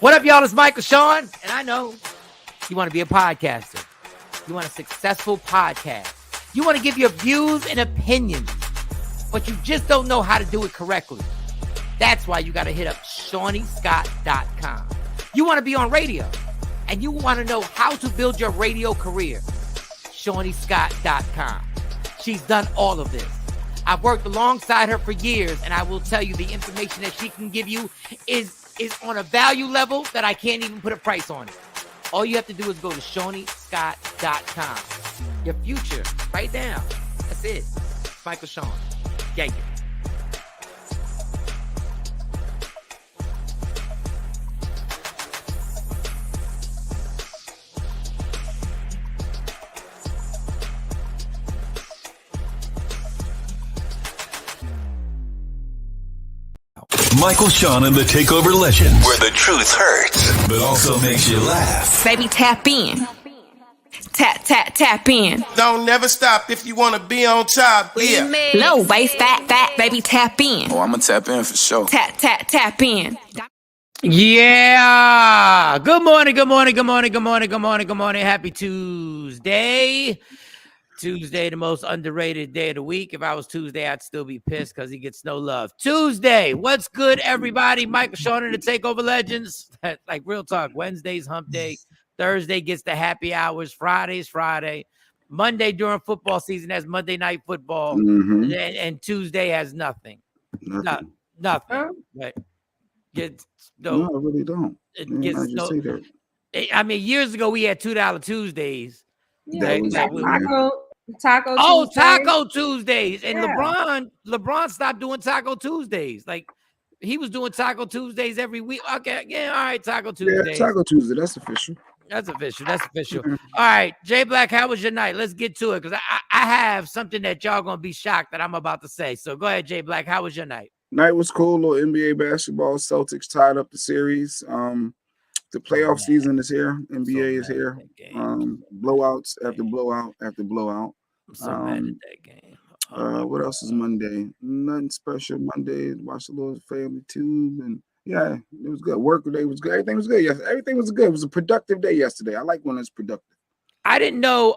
What up, y'all? It's Michael Shawn, and I know you want to be a podcaster. You want a successful podcast. You want to give your views and opinions, but you just don't know how to do it correctly. That's why you got to hit up ShawnyScott.com. You want to be on radio, and you want to know how to build your radio career. ShawnyScott.com. She's done all of this. I've worked alongside her for years, and I will tell you the information that she can give you is on a value level that I can't even put a price on it. All you have to do is go to ShawnyScott.com. Your future, right now. That's it. Michael Shawn. Yeah. Michael Shawn and the TakeOver Legends, where the truth hurts, but also makes you laugh. Baby, tap in. Tap in. Don't never stop if you want to be on top. Yeah. Low waist, fat, baby, tap in. Oh, I'm going to tap in for sure. Tap in. Yeah. Good morning. Happy Tuesday. Tuesday, the most underrated day of the week. If I was Tuesday, I'd still be pissed because he gets no love. Tuesday, what's good, everybody? Michael Shawn and the TakeOver Legends. Like real talk. Wednesday's hump day. Thursday gets the happy hours. Friday's Friday. Monday during football season has Monday Night Football. Mm-hmm. And Tuesday has nothing. Nothing. But No, I really don't. I mean, years ago, we had $2 Tuesdays. Yeah, Taco Tuesdays. And yeah. LeBron stopped doing Taco Tuesdays. Like he was doing Taco Tuesdays every week. Okay, yeah, all right, Taco Tuesdays. Yeah, Taco Tuesday, that's official. That's official. All right, Jay Black, how was your night? Let's get to it because I have something that y'all gonna be shocked that I'm about to say. So go ahead, Jay Black. How was your night? Night was cool. Little NBA basketball. Celtics tied up the series. The playoff season is here. NBA is here. Blowouts after blowout after blowout. I'm so mad at that game. What else is Monday? Nothing special. Monday, watched a little family tube, and yeah, it was good. Work day was good. Everything was good. Yes, everything was good. It was a productive day yesterday. I like when it's productive. I didn't know.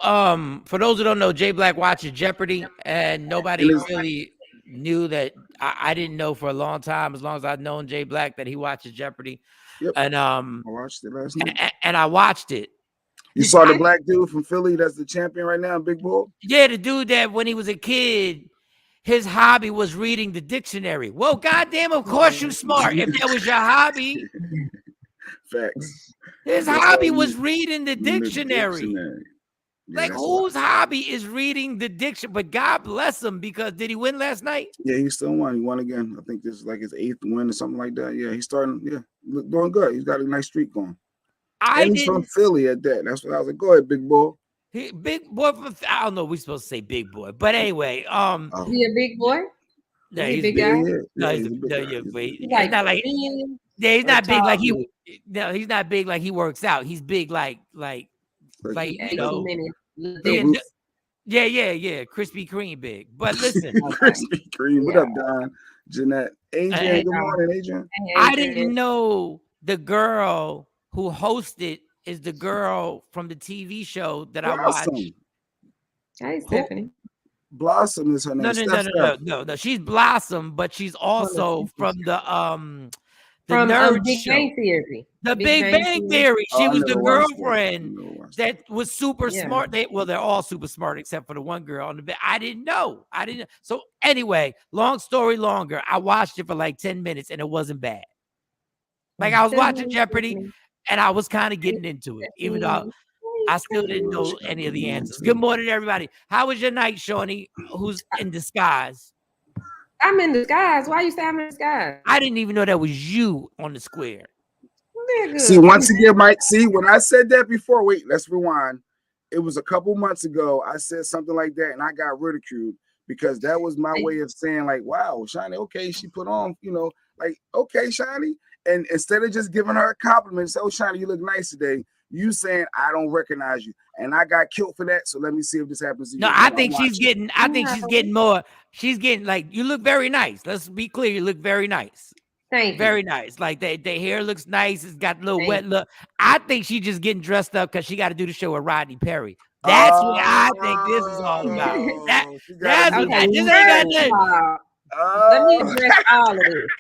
For those who don't know, Jay Black watches Jeopardy, and nobody really knew that. I didn't know for a long time, as long as I've known Jay Black, that he watches Jeopardy. Yep. And I watched it last night. And I watched it. You saw the black dude from Philly that's the champion right now, Big Bull? Yeah, the dude that when he was a kid, his hobby was reading the dictionary. Well, goddamn, of course you smart. If that was your hobby. Facts. His hobby was reading the dictionary. Yeah, like whose hobby is reading the dictionary? But God bless him, because did he win last night? Yeah, he still won. He won again. I think this is like his 8th win or something like that. Yeah, he's starting. Yeah, doing good. He's got a nice streak going. He's from Philly at that. That's what I was like. Go ahead, big boy. Big boy. I don't know. We're supposed to say big boy, but anyway. He a big boy? No, he's a big guy. No, he's not like. Yeah, he's not big like he. No, he's not big like he works out. He's big like you know. Yeah. Krispy Kreme big. But listen, Krispy Kreme. What up, Don? Jeanette, Adrian. Good morning, Adrian. I didn't know the girl who hosted is the girl from the TV show that I watched. Hi, Stephanie. Blossom is her name. No. She's Blossom, but she's also from the Big Bang Theory. The Big Bang Theory. She was the girlfriend that was super smart. They're all super smart except for the one girl on the bed. I didn't know. So anyway, long story longer. I watched it for like 10 minutes and it wasn't bad. Like I was watching Jeopardy and I was kind of getting into it, even though I still didn't know any of the answers. Good morning, everybody. How was your night, Shawnee? Who's in disguise? I'm in disguise. Why you say I'm in disguise? I didn't even know that was you on the square. See, once again, Mike, when I said that before, wait, let's rewind. It was a couple months ago. I said something like that and I got ridiculed because that was my way of saying like, wow, Shiny, okay, she put on, like, okay, Shiny. And instead of just giving her a compliment, say, oh, Shiny, you look nice today. You saying I don't recognize you, and I got killed for that. So let me see if this happens to you. No, I think she's getting more. She's getting like, you look very nice. Let's be clear, you look very nice. Thank you. Very nice. Like their hair looks nice. It's got a little wet look. I think she just getting dressed up because she got to do the show with Rodney Perry. That's what I think this is all about. That's what Okay, this ain't got nothing. Let me address all of this.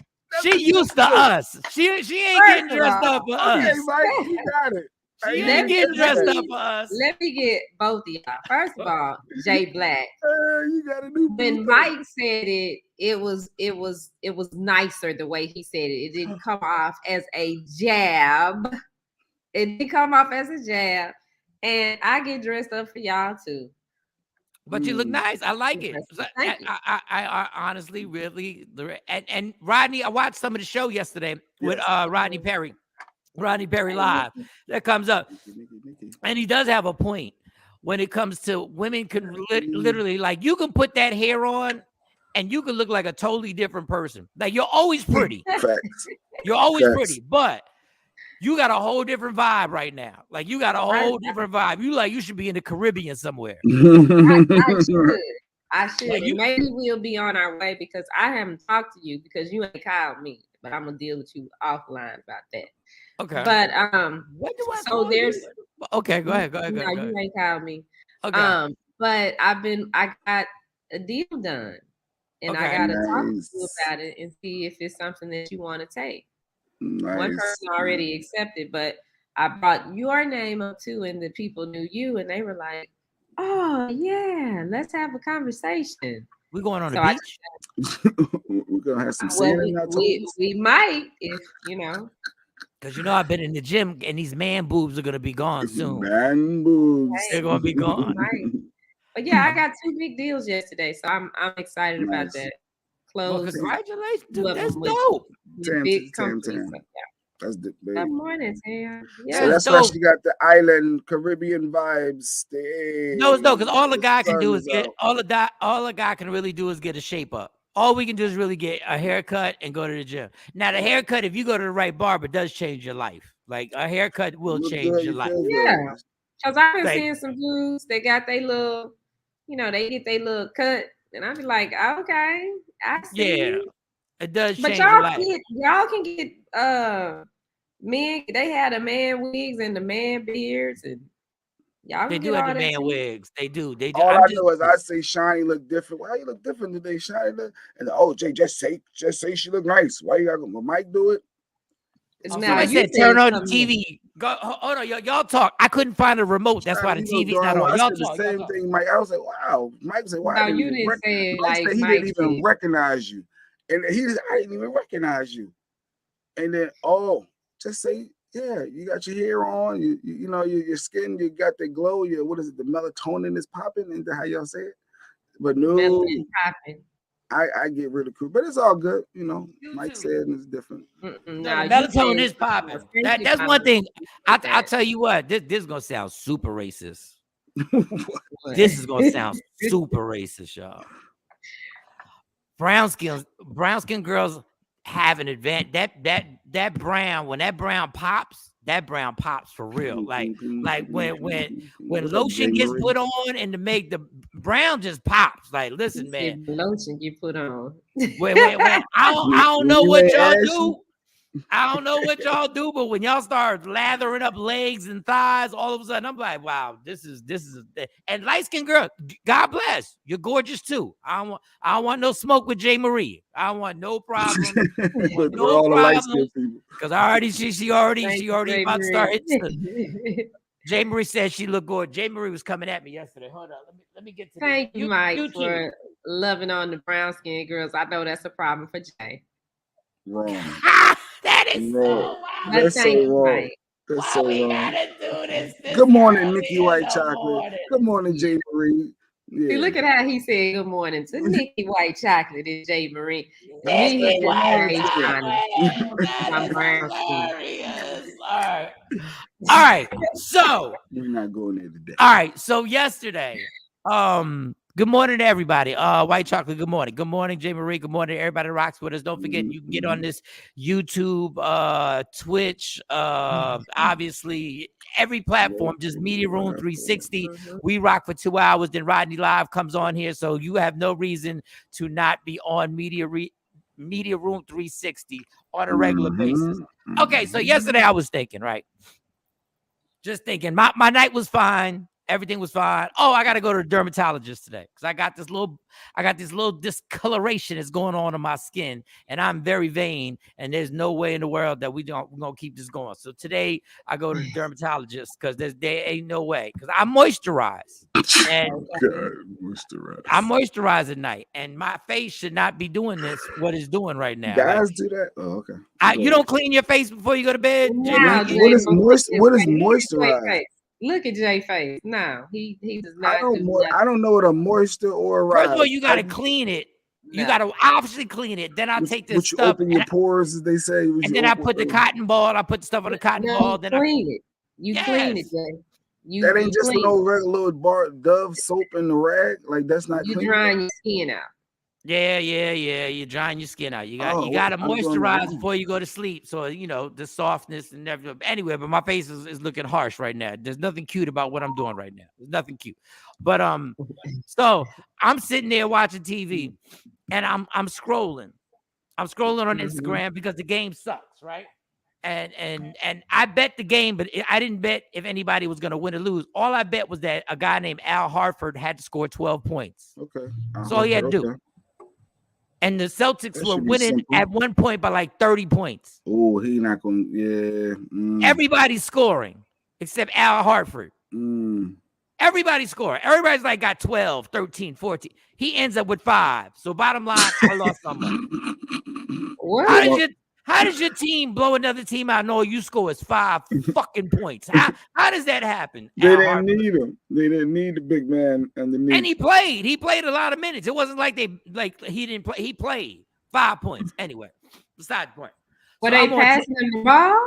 She used to us. She ain't getting dressed up for us. Okay, Mike, you got it. She ain't getting dressed up for us. Let me get both of y'all. First of all, Jay Black. You gotta do when Mike said it was nicer the way he said it. It didn't come off as a jab. It didn't come off as a jab. And I get dressed up for y'all too. But you look nice. I like it. I honestly really and Rodney, I watched some of the show yesterday with Rodney Perry. Rodney Perry Live. That comes up. And he does have a point when it comes to women can literally, like, you can put that hair on and you can look like a totally different person. Like, you're always pretty. Facts. You're always pretty, but you got a whole different vibe right now. Like, you got a whole different vibe. You should be in the Caribbean somewhere. I should. Like maybe we'll be on our way because I haven't talked to you because you ain't called me, but I'm gonna deal with you offline about that. Okay. But what do I so there's you? Okay, go ahead. No, you ain't called me. Okay. But I got a deal done. And I gotta talk to you about it and see if it's something that you want to take. One person already accepted, but I brought your name up too, and the people knew you, and they were like, "Oh yeah, let's have a conversation." We're going on the beach. We're gonna have some sand. We might, if you know. Because I've been in the gym and these man boobs are gonna be gone soon. Man boobs. They're gonna be gone. Right. But yeah, I got 2 big deals yesterday, so I'm excited about that. Well, congratulations. That's dope. Big companies. That's the big. Good morning, Tam. Yeah, so that's why she got the island Caribbean vibes. No, because all the guy can do is get all the guy can really do is get a shape up. All we can do is really get a haircut and go to the gym. Now, the haircut, if you go to the right barber, does change your life. Like, a haircut will change your life. Yeah. Because I've been seeing some dudes, they got their little, they get their little cut. And I be like, okay, I see. Yeah, it does change your your life. Y'all can get men, they had the man wigs and the man beards. And y'all they do have the man wigs. They do. All I know is I say Shiny look different. Why you look different today, Shiny? And Jay, just say she look nice. Why you got to Mike do it? Now you said turn on the TV. Go, hold on, y'all talk. I couldn't find a remote. That's why the TV's not on. Y'all talk. The same thing, Mike. I was like, wow. Mike said, "Why?" No, you didn't say it like he didn't even recognize you, and I didn't even recognize you. And then, just say, yeah, you got your hair on. You know your skin. You got the glow. What is it? The melatonin is popping. Into how y'all say it. But no, melatonin popping. I get ridiculed, but it's all good. Mike said it's different. Melatonin is popping. That's one thing. I'll tell you what. This is gonna sound super racist. This is gonna sound super racist, y'all. Brown skin girls have an advantage. That brown, when that brown pops for real. Like when lotion gets put on and to make the brown just pops. Like, listen, man. Lotion you put on. When I don't know what y'all do. I don't know what y'all do, but when y'all start lathering up legs and thighs, all of a sudden I'm like, wow, this is and light skinned girl, God bless, you're gorgeous too. I don't want no smoke with Jay Marie. I don't want no problem. No problem. Because she already about to start hitting. Jay Marie said she looked good. Jay Marie was coming at me yesterday. Hold on, let me get to Thank you, Mike, for loving on the brown skinned girls. I know that's a problem for Jay. Wrong. That is so wild. That's so wrong. That's so wrong. Good morning, Nikki White Chocolate. Good morning, Jay Marie. Yeah. See, look at how he said good morning to Nikki White Chocolate and Jay Marie. I'm brown skin. All right. So we're not going there today. All right. So yesterday, good morning to everybody. White Chocolate, good morning. Good morning, Jay Marie. Good morning to everybody that rocks with us. Don't forget, you can get on this YouTube, Twitch, obviously every platform, just Media Room 360. We rock for 2 hours. Then Rodney Live comes on here. So you have no reason to not be on Media Media Room 360 on a regular basis. Okay, so yesterday I was thinking, right? Just thinking, my night was fine. Everything was fine. Oh, I got to go to the dermatologist today because I got this little discoloration that's going on in my skin, and I'm very vain, and there's no way in the world that we're gonna keep this going. So today I go to the dermatologist because there ain't no way because I moisturize. And I moisturize at night, and my face should not be doing this. What it's doing right now? Guys do that. Oh, okay. You don't clean your face before you go to bed. Now, what is moisturize? Look at Jay face. No, he does not. I don't know what a moisture or a first of all, you got to clean it. You got to obviously clean it. Then I take this stuff. Open your pores, as they say. And then I put the cotton ball. I put stuff on the cotton ball. Then clean it. You clean it, Jay. That ain't just no regular bar Dove soap in the rag. Like that's not. You drying your skin out. Yeah. You're drying your skin out. You got to moisturize before you go to sleep. So, the softness and everything. Anyway, but my face is looking harsh right now. There's nothing cute about what I'm doing right now. There's nothing cute. But so I'm sitting there watching TV and I'm scrolling. I'm scrolling on Instagram because the game sucks, right? And I bet the game, but I didn't bet if anybody was going to win or lose. All I bet was that a guy named Al Horford had to score 12 points. Okay. That's all he had to do. And the Celtics were winning at one point by like 30 points. Oh, he not going to, Everybody's scoring except Al Horford. Everybody's scoring. Everybody's like got 12, 13, 14. He ends up with 5. So bottom line, I lost some money. How does your team blow another team out and all you score is 5 fucking points? How does that happen? They didn't need him. They didn't need the big man underneath. And he played. He played a lot of minutes. It wasn't like he didn't play. He played 5 points. Anyway, beside the point. Were they passing him the ball?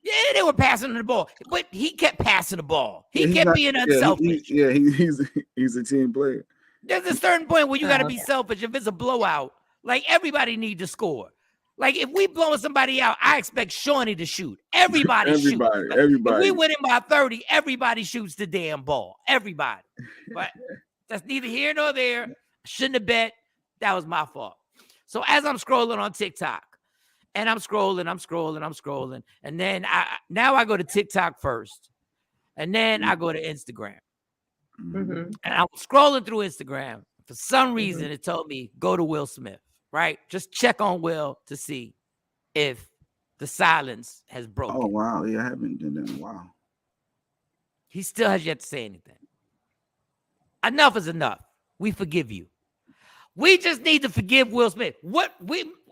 Yeah, they were passing him the ball. But he kept passing the ball. He kept being unselfish. He's a team player. There's a certain point where you got to be selfish. If it's a blowout, like everybody needs to score. Like if we blowing somebody out, I expect Shawnee to shoot. Everybody shoots. If we win by 30, everybody shoots the damn ball. Everybody. But that's neither here nor there. Shouldn't have bet. That was my fault. So as I'm scrolling on TikTok, and I'm scrolling, and then I go to TikTok first, and then I go to Instagram. And I'm scrolling through Instagram. For some reason, it told me go to Will Smith. Right? Just check on Will to see if the silence has broken. Oh, wow. Yeah, I haven't done that in a while. He still has yet to say anything. Enough is enough. We forgive you. We just need to forgive Will Smith.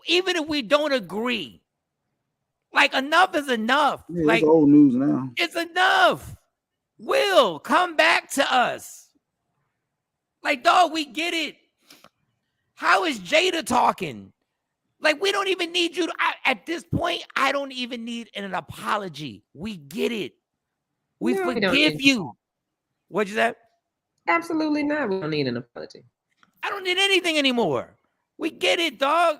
Even if we don't agree, like enough is enough. Yeah, like it's old news now. It's enough. Will, come back to us. Like, dog, we get it. How is Jada talking? Like, we don't even need you to, at this point, I don't even need an apology. We get it. We forgive you. What'd you say? Absolutely not. We don't need an apology. I don't need anything anymore. We get it, dog.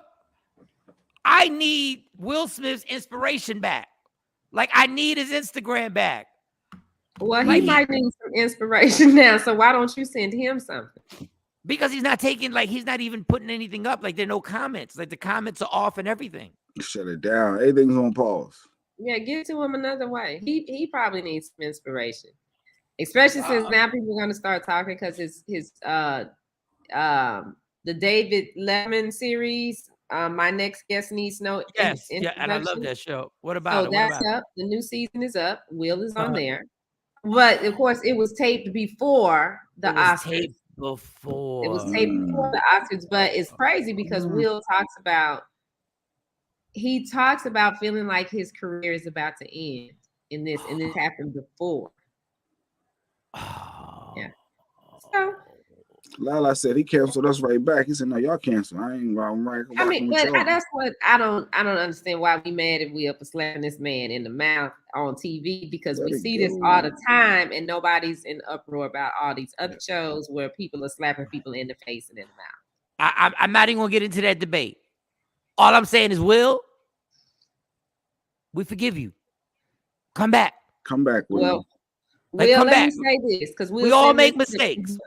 I need Will Smith's inspiration back. Like, I need his Instagram back. Well, he might need some inspiration now, so why don't you send him something? Because he's not he's not even putting anything up. Like, there are no comments. Like, the comments are off and everything. Shut it down. Everything's on pause. Yeah, get to him another way. He probably needs some inspiration. Especially since now people are going to start talking because his the David Letterman series, My Next Guest Needs No Introduction. Yeah, and I love that show. What about it? That's up. The new season is up. Will is on there. But, of course, it was taped before the Oscars. It was taped before the Oscars, but it's crazy because Will talks about feeling like his career is about to end in this, and this happened before. Yeah. So Lala said he canceled us right back. He said, "No, y'all cancel. I ain't right." I mean, but that's what I don't understand why we mad at Will for slapping this man in the mouth on TV because we see this all the time and nobody's in uproar about all these other shows where people are slapping people in the face and in the mouth. I'm not even gonna get into that debate. All I'm saying is, Will, we forgive you. Come back. Come back, Will. Will, let me say this because we all make mistakes.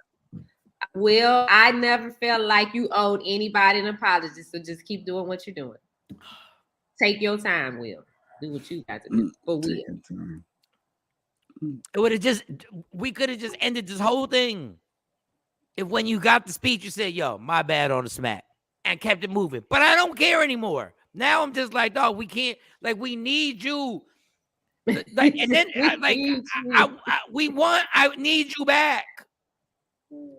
Will, I never felt like you owed anybody an apology, so just keep doing what you're doing. Take your time, Will. Do what you got to do for Will. It would have we could have just ended this whole thing if when you got the speech, you said, yo, my bad on the smack, and kept it moving. But I don't care anymore. Now I'm just like, dog, we can't, like, we need you. Like, and then, I need you back.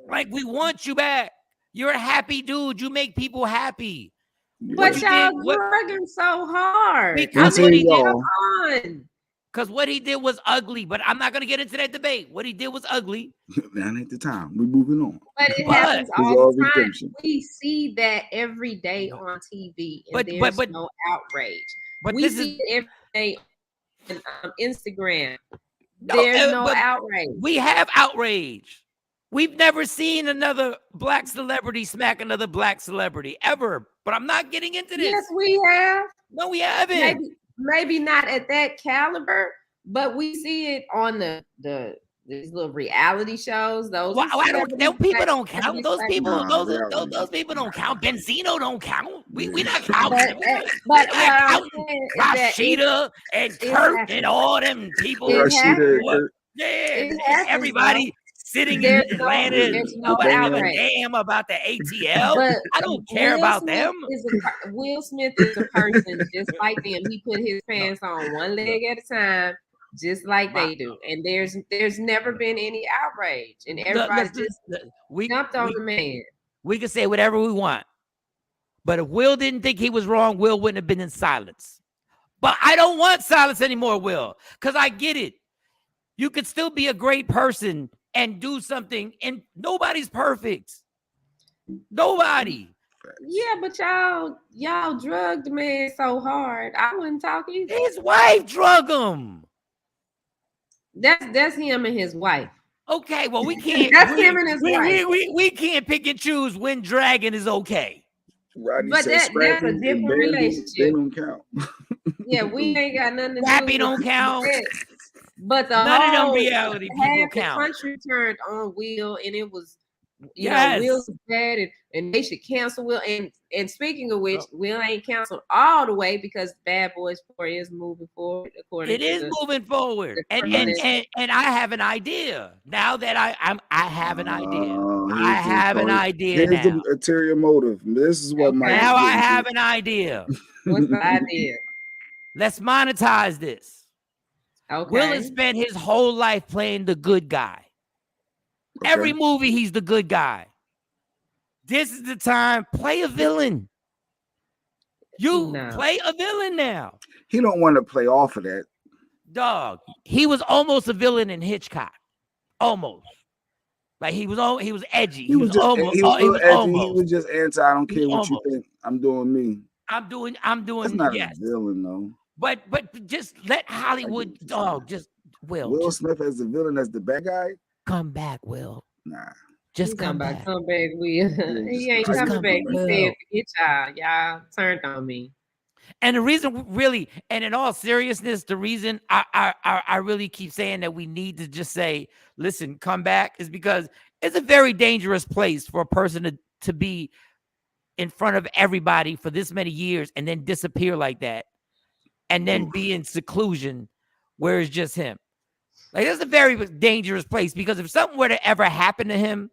Like, we want you back. You're a happy dude. You make people happy. But y'all drugging so hard. Because what he did, because what he did was ugly. But I'm not going to get into that debate. What he did was ugly. That ain't the time. We're moving on. But it happens all the time. We see that every day on TV, and there's no outrage. But we see it every day on Instagram. There's no outrage. We have outrage. We've never seen another black celebrity smack another black celebrity ever. But I'm not getting into this. Yes, we have. No, we haven't. Maybe not at that caliber, but we see it on these little reality shows. Those people don't count. Those people don't count. Benzino don't count. We not counting. But Rashida and Kurt and all them people. Everybody sitting in Atlanta. Nobody give a damn about the ATL. But I don't care about them. Will Smith is a person just like them. He put his pants on one leg at a time, just like they do. And there's never been any outrage. And everybody jumped on the man. We can say whatever we want. But if Will didn't think he was wrong, Will wouldn't have been in silence. But I don't want silence anymore, Will, because I get it. You could still be a great person and do something, and nobody's perfect. Nobody. Yeah, but y'all drugged the man so hard. I wouldn't talk either. His wife drug him. That's him and his wife. Okay, well, we can't. That's him and his wife. We can't pick and choose when dragging is okay. Rodney but that's a different relationship. They don't count. Yeah, we ain't got nothing to do. Happy don't count. But none of them reality people count. The country turned on Will, and it was, you know, Will's bad, and they should cancel Will. And speaking of which, Will ain't canceled all the way because Bad Boys 4 is moving forward. It is moving forward, and I have an idea now that I have an idea. I have an idea now. The ulterior motive. This is what my now I have an idea. What's the idea? Let's monetize this. Okay. Will has spent his whole life playing the good guy. Okay. Every movie, he's the good guy. This is the time. Play a villain. Play a villain now. He don't want to play off of that. Dog. He was almost a villain in Hitchcock. Almost. Like he was edgy. He was just anti. I don't care what you think. I'm doing me. I'm doing. That's not a villain though. But just let Hollywood just Will Smith as the villain, as the bad guy. Come back, Will. Nah. Just come back. Come back, Will. He ain't coming back. He said, y'all turned on me. And the reason really, and in all seriousness, the reason I really keep saying that we need to just say, listen, come back, is because it's a very dangerous place for a person to be in front of everybody for this many years and then disappear like that. And then be in seclusion where it's just him. Like, that's a very dangerous place, because if something were to ever happen to him,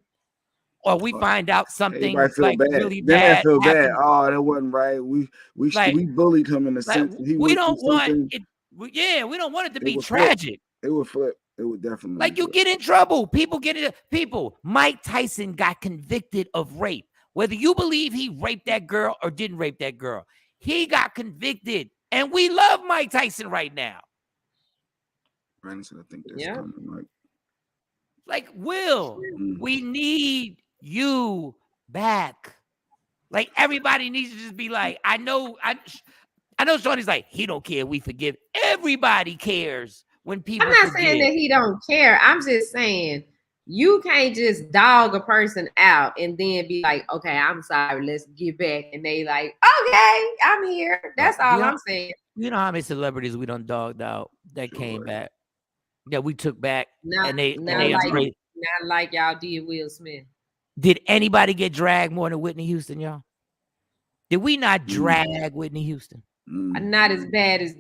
or we find out something like really bad, feel bad. Oh, that wasn't right. We bullied him in a sense. We don't want it. We don't want it to be tragic. It would flip. It would definitely. Like, you get in trouble. People. Mike Tyson got convicted of rape. Whether you believe he raped that girl or didn't rape that girl, he got convicted. And we love Mike Tyson right now. Brandon said, I think that's coming, Mike. Like, Will, we need you back. Like, everybody needs to just be like, I know Shawnee's like, he don't care, we forgive. Everybody cares when people I'm not saying that he don't care. I'm just saying you can't just dog a person out and then be like, okay, I'm sorry, let's get back. And they like, okay, I'm here. That's all I'm saying. You know how many celebrities we done dogged out that came back, that we took back, not like y'all did Will Smith. Did anybody get dragged more than Whitney Houston, y'all? Did we not drag Whitney Houston? Not as bad as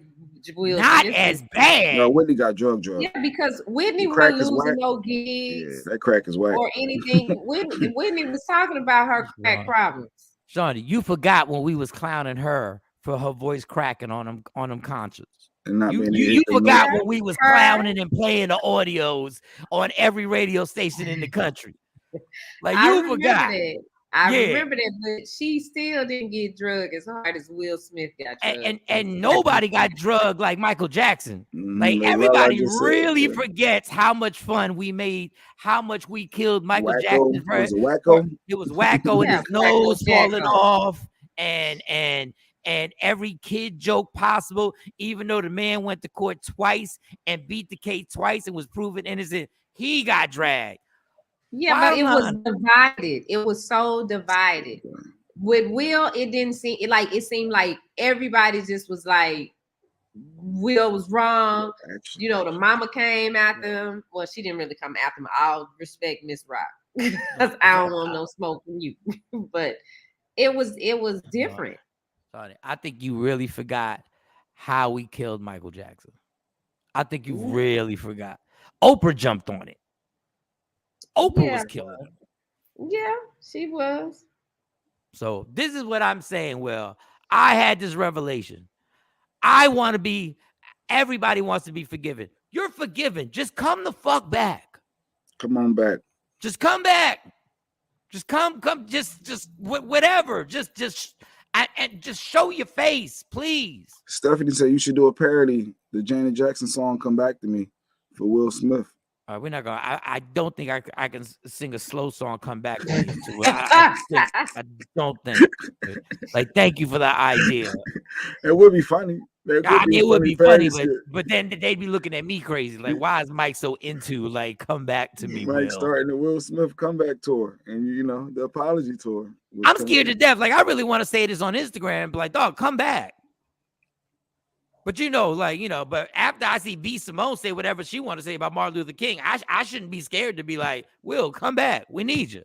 Will Not Smith. as bad. No, Whitney got drug. Yeah, because Whitney wasn't losing no gigs. Yeah, that crack is whack. Or anything. Whitney was talking about her crack problems. Shawnee, you forgot when we was clowning her for her voice cracking on them concerts. And not you forgot when we was clowning and playing the audios on every radio station in the country. Like you forgot. I remember that, but she still didn't get drugged as hard as Will Smith got drugged. And nobody got drugged like Michael Jackson. Like everybody really forgets how much fun we made, how much we killed Michael Jackson. Was it Wacko? It was Wacko and his nose falling off, and every kid joke possible. Even though the man went to court twice and beat the case twice and was proven innocent, he got dragged. Yeah, but it was divided. It was so divided. With Will, it didn't seem it seemed like everybody just was like, Will was wrong. You know, the mama came after him. Well, she didn't really come after him. I'll respect Miss Rock because I don't want no smoke from you. But it was different. Sorry, I think you really forgot how we killed Michael Jackson. I think you really forgot. Oprah jumped on it. Oprah was killing him. Yeah, she was. So this is what I'm saying. Well, I had this revelation. I want to be, everybody wants to be forgiven. You're forgiven. Just come the fuck back. Come on back. Just come back. Just come, just whatever. Just show your face, please. Stephanie said you should do a parody, the Janet Jackson song "Come Back to Me" for Will Smith. We're not gonna. I don't think I can sing a slow song. Come back to me. I don't think. Like, thank you for the idea. It would be funny. It would be funny, but then they'd be looking at me crazy. Like, why is Mike so into like "Come Back to Me"? Mike starting the Will Smith comeback tour, and you know the apology tour. I'm scared to death. Like, I really want to say this on Instagram, but like, dog, come back. But but after I see B. Simone say whatever she want to say about Martin Luther King, I shouldn't be scared to be like, Will, come back. We need you.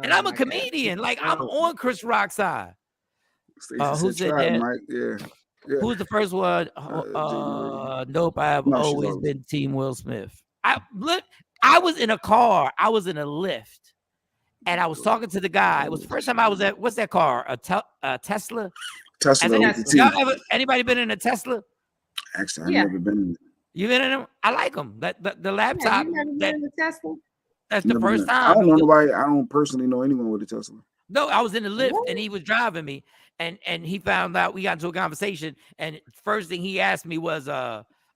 And I'm a comedian. Like, I'm on Chris Rock's side. Who said that? Mike? Yeah. Who's the first one? Nope, I've always been Team Will Smith. I was in a car. I was in a Lyft. And I was talking to the guy. It was the first time I was at, what's that car? A Tesla? Anybody been in a Tesla? Actually, I've never been in it. You been in them? I like them. The laptop. You never been in a Tesla? That's the first time. I don't know nobody. I don't personally know anyone with a Tesla. No, I was in the Lyft and he was driving me, and he found out. We got into a conversation, and first thing he asked me was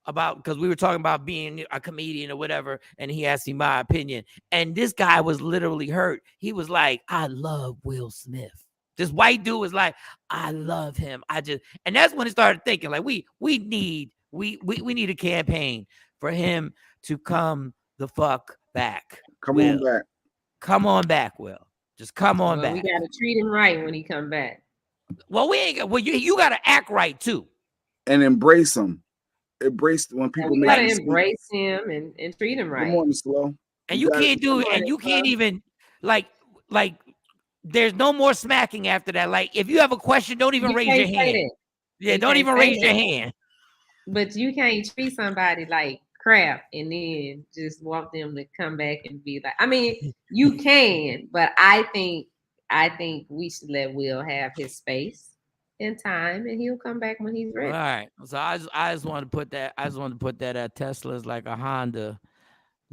about, because we were talking about being a comedian or whatever, and he asked me my opinion, and this guy was literally hurt. He was like, "I love Will Smith." This white dude was like, I love him. And that's when he started thinking, like, we need a campaign for him to come the fuck back. Come on back. Come on back, Will. Just come on back. We gotta treat him right when he come back. Well, you gotta act right too. And embrace him. Embrace when people make gotta embrace him and treat him right. Come on, slow. And you can't do it, and you can't even like there's no more smacking after that. Like, if you have a question, don't even raise your hand. Yeah, don't even raise your hand. But you can't treat somebody like crap and then just want them to come back and be like, I mean, you can, but I think we should let Will have his space and time, and he'll come back when he's ready. All right. So I just want to put that. Tesla's like a Honda.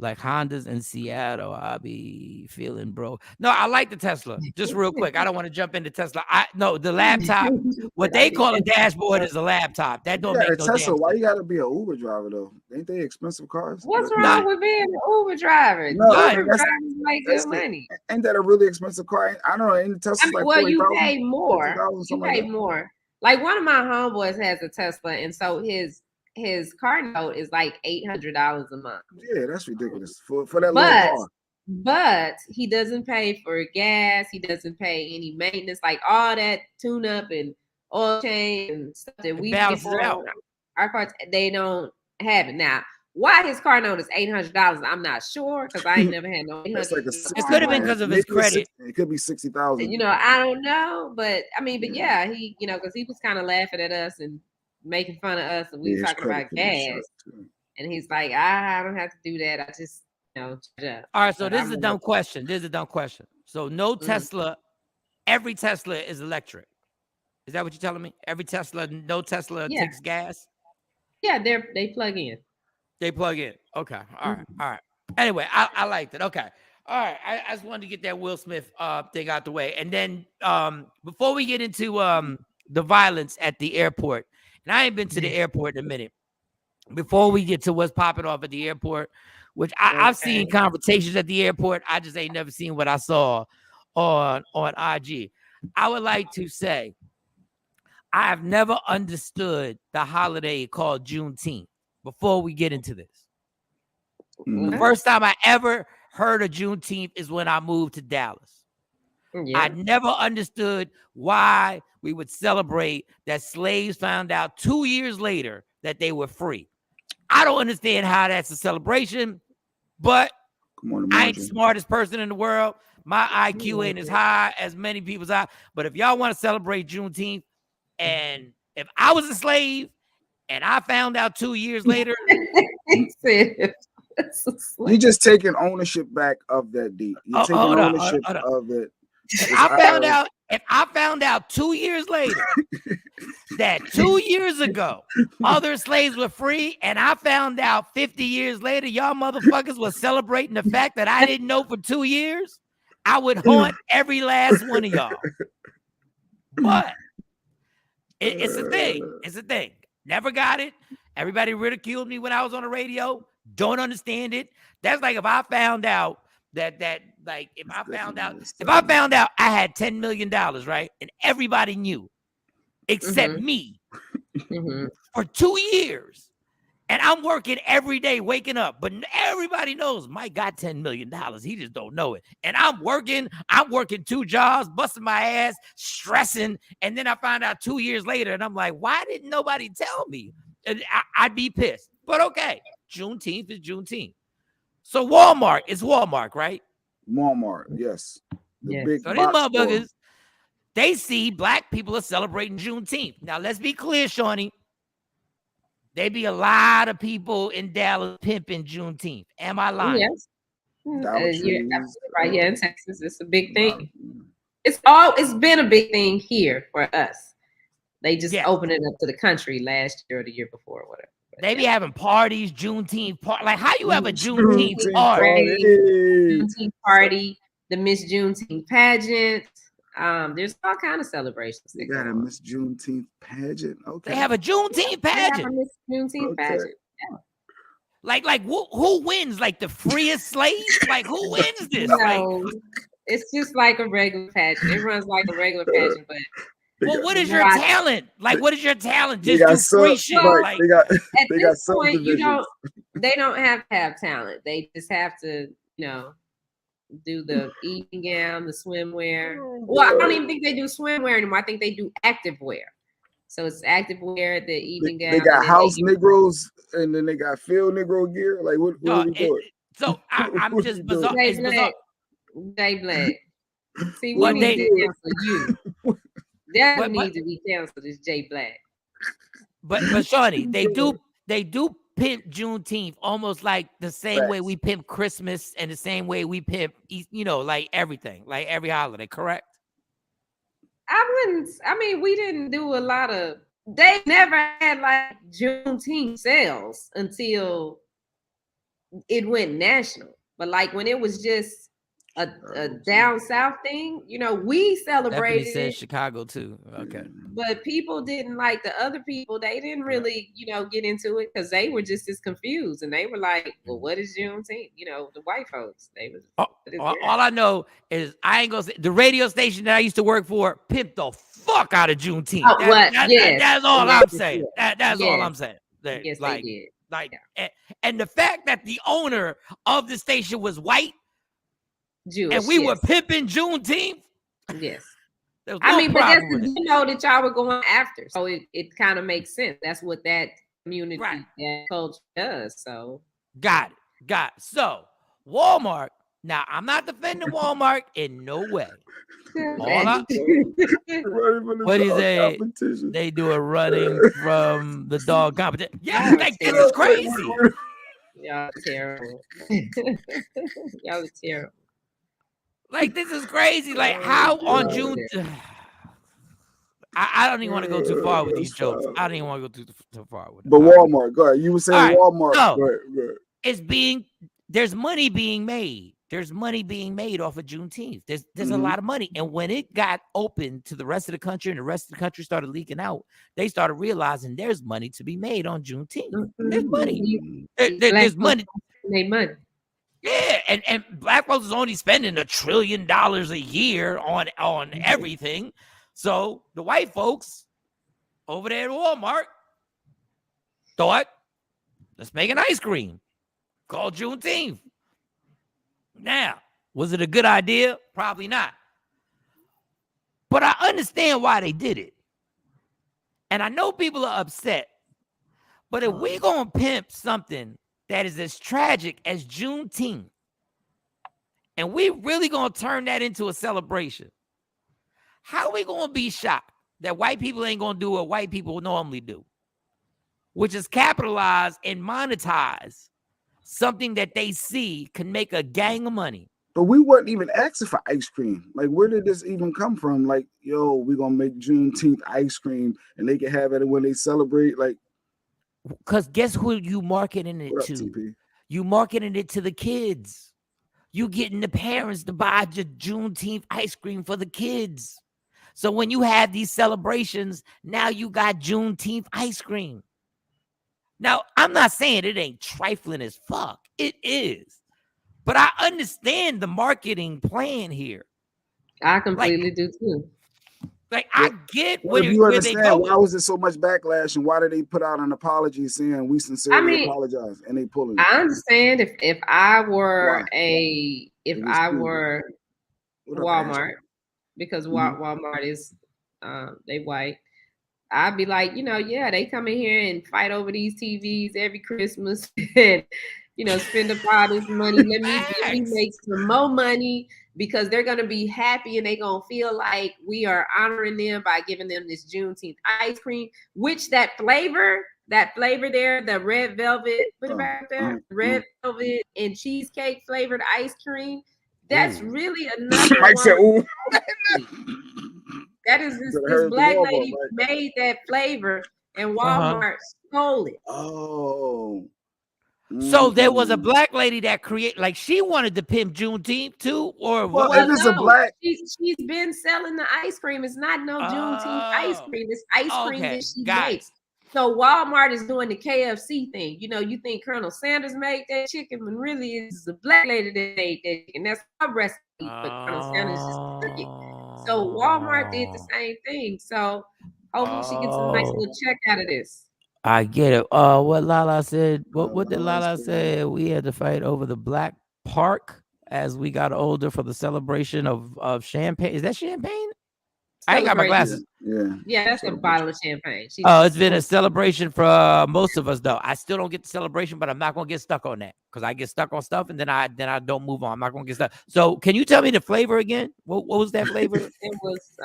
Like Hondas in Seattle, I'll be feeling broke. No, I like the Tesla. Just real quick, I don't want to jump into Tesla. The laptop. What they call a dashboard is a laptop. That don't make no Tesla. Sense. Why you got to be an Uber driver though? Ain't they expensive cars? What's wrong with being an Uber driver? No, Uber drivers make good money. Ain't that a really expensive car? I don't know. Ain't Tesla like well, you pay more. You pay more. Like one of my homeboys has a Tesla, and so his car note is like $800 a month. Yeah, that's ridiculous for that little car. But he doesn't pay for gas. He doesn't pay any maintenance, like all that tune up and oil change and stuff that we pay for. Our cars, they don't have it. Now, Why his car note is $800? I'm not sure because I ain't never had no $800. Like it could have been because of his credit. It could be 60,000. You know, I don't know, but I mean, but yeah, he, you know, because he was kind of laughing at us and making fun of us, and we were talking about gas, and he's like, I don't have to do that. I just, you know. All right, so this is a dumb question. So no Tesla, every Tesla is electric. Is that what you're telling me? Every Tesla, no Tesla takes gas? Yeah, they plug in. They plug in. Okay. All right. Anyway, I liked it. Okay. All right. I just wanted to get that Will Smith thing out the way. And then before we get into the violence at the airport, and I ain't been to the airport in a minute. Before we get to what's popping off at the airport, which I've seen conversations at the airport, I just ain't never seen what I saw on IG. I would like to say I have never understood the holiday called Juneteenth. Before we get into this, the first time I ever heard of Juneteenth is when I moved to Dallas. Yeah. I never understood why we would celebrate that slaves found out 2 years later that they were free. I don't understand how that's a celebration, but I ain't the smartest person in the world. My IQ ain't as high as many people's are. But if y'all want to celebrate Juneteenth, and if I was a slave and I found out 2 years later, you're just taking ownership back of that deed. You're taking ownership of it. If I found out 2 years later that 2 years ago other slaves were free, and I found out 50 years later y'all motherfuckers were celebrating the fact that I didn't know for 2 years, I would haunt every last one of y'all. But it's a thing. It's a thing. Never got it. Everybody ridiculed me when I was on the radio. Don't understand it. That's like if I found out that if I found out I had $10 million, right? And everybody knew except me for 2 years. And I'm working every day, waking up, but everybody knows Mike got $10 million. He just don't know it. And I'm working 2 jobs, busting my ass, stressing. And then I find out 2 years later, and I'm like, why didn't nobody tell me? And I'd be pissed. But okay, Juneteenth is Juneteenth. So Walmart is Walmart, right? Walmart, yes. So these motherfuckers, they see black people are celebrating Juneteenth. Now, let's be clear, Shawnee. There be a lot of people in Dallas pimping Juneteenth. Am I lying? Yes. You're absolutely right. Yeah, in Texas, it's a big thing. It's been a big thing here for us. They just opened it up to the country last year or the year before or whatever. They be having parties, Juneteenth party. Like, how you have a Juneteenth party? Juneteenth party, the Miss Juneteenth pageant. There's all kind of celebrations. They got a Miss Juneteenth pageant. Okay. They have a Juneteenth pageant. They have a Miss Juneteenth pageant. Yeah. Like who wins? Like the freest slave? Like who wins this? No, it's just like a regular pageant. It runs like a regular pageant, but. Well, what is your talent? Like, what is your talent? Just do free shit. Like, at this point, they don't have to have talent. They just have to, do the evening gown, the swimwear. Well, I don't even think they do swimwear anymore. I think they do activewear. So it's activewear, the evening gown. They got house Negroes, and then they got field Negro gear. Like, what are we doing? So I'm just bizarre. Jay Black. See, what we need to answer you. That needs to be canceled. Is Jay Black. But Shawnee, they do pimp Juneteenth almost like the same way we pimp Christmas and the same way we pimp, like everything, like every holiday. Correct? We didn't do a lot of. They never had like Juneteenth sales until it went national. But like when it was just a down south thing, we celebrated. He said Chicago too. Okay. But people didn't like the other people. They didn't really, get into it because they were just as confused, and they were like, "Well, what is Juneteenth?" The white folks. They was. All I know is I ain't gonna say the radio station that I used to work for pimped the fuck out of Juneteenth. That's all I'm saying. That's all I'm saying. Yes, they did. And the fact that the owner of the station was white. Jewish, and we were pimping Juneteenth. Yes. But that's that y'all were going after. So it kind of makes sense. That's what that community that culture does. So got it. So Walmart. Now I'm not defending Walmart in no way. What is a they do a running from the dog competition? Yeah, like this is crazy. Y'all terrible. Y'all are terrible. Like this is crazy. Like how on June. I don't even want to go too far with these jokes. I don't even want to go too far with it. But Walmart, go ahead. You were saying Walmart. So, go ahead. It's there's money being made. There's money being made off of Juneteenth. There's a lot of money. And when it got open to the rest of the country and the rest of the country started leaking out, they started realizing there's money to be made on Juneteenth. There's money. There's money. Made money. Yeah, and black folks is only spending $1 trillion a year on everything. So the white folks over there at Walmart thought, let's make an ice cream called Juneteenth. Now, was it a good idea? Probably not. But I understand why they did it. And I know people are upset. But if we're going to pimp something that is as tragic as Juneteenth, and we really going to turn that into a celebration, how are we going to be shocked that white people ain't going to do what white people normally do, which is capitalize and monetize something that they see can make a gang of money? But we weren't even asking for ice cream. Like, where did this even come from? Like, yo, we're going to make Juneteenth ice cream and they can have it when they celebrate. Like, because guess who you marketing it to? TP? You marketing it to the kids. You getting the parents to buy the Juneteenth ice cream for the kids. So when you have these celebrations, now you got Juneteenth ice cream. Now, I'm not saying it ain't trifling as fuck. It is. But I understand the marketing plan here. I completely do too. Like, I get where they go. Why was there so much backlash, and why did they put out an apology saying we sincerely apologize, and they pulling it? I understand if I were Walmart, because Walmart is they white, I'd be like, they come in here and fight over these TVs every Christmas and spend up all this money. Let me make some more money, because they're going to be happy and they're going to feel like we are honoring them by giving them this Juneteenth ice cream, which that flavor there, the red velvet, put it back there, red velvet and cheesecake flavored ice cream, that's really another one. That is this black lady made that flavor and Walmart stole it. Oh. So there was a black lady that she wanted to pimp Juneteenth too, or well, if it's a black, she's been selling the ice cream. It's not no Juneteenth ice cream. It's ice cream that she makes. So Walmart is doing the KFC thing. You think Colonel Sanders made that chicken, when really it's a black lady that made that chicken. That's our recipe, but Colonel Sanders just took it. So Walmart did the same thing. So hopefully she gets a nice little check out of this. I get it. What Lala said. What did Lala say? We had to fight over the black park as we got older for the celebration of champagne. Is that champagne? I ain't got my glasses. Yeah, that's a bottle of champagne. It's been a celebration for most of us, though. I still don't get the celebration, but I'm not gonna get stuck on that, because I get stuck on stuff and then I don't move on. I'm not gonna get stuck. So, can you tell me the flavor again? What was that flavor? It was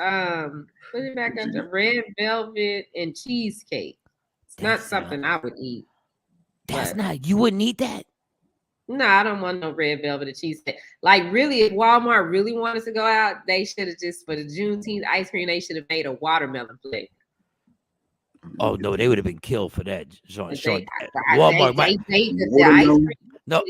put it back up, the red velvet and cheesecake. It's not something I would eat. You wouldn't eat that? No, I don't want no red velvet or cheesecake. Like, really, if Walmart really wanted to go out, they should have just, for the Juneteenth ice cream, they should have made a watermelon flavor. Oh no, they would have been killed for that. Walmart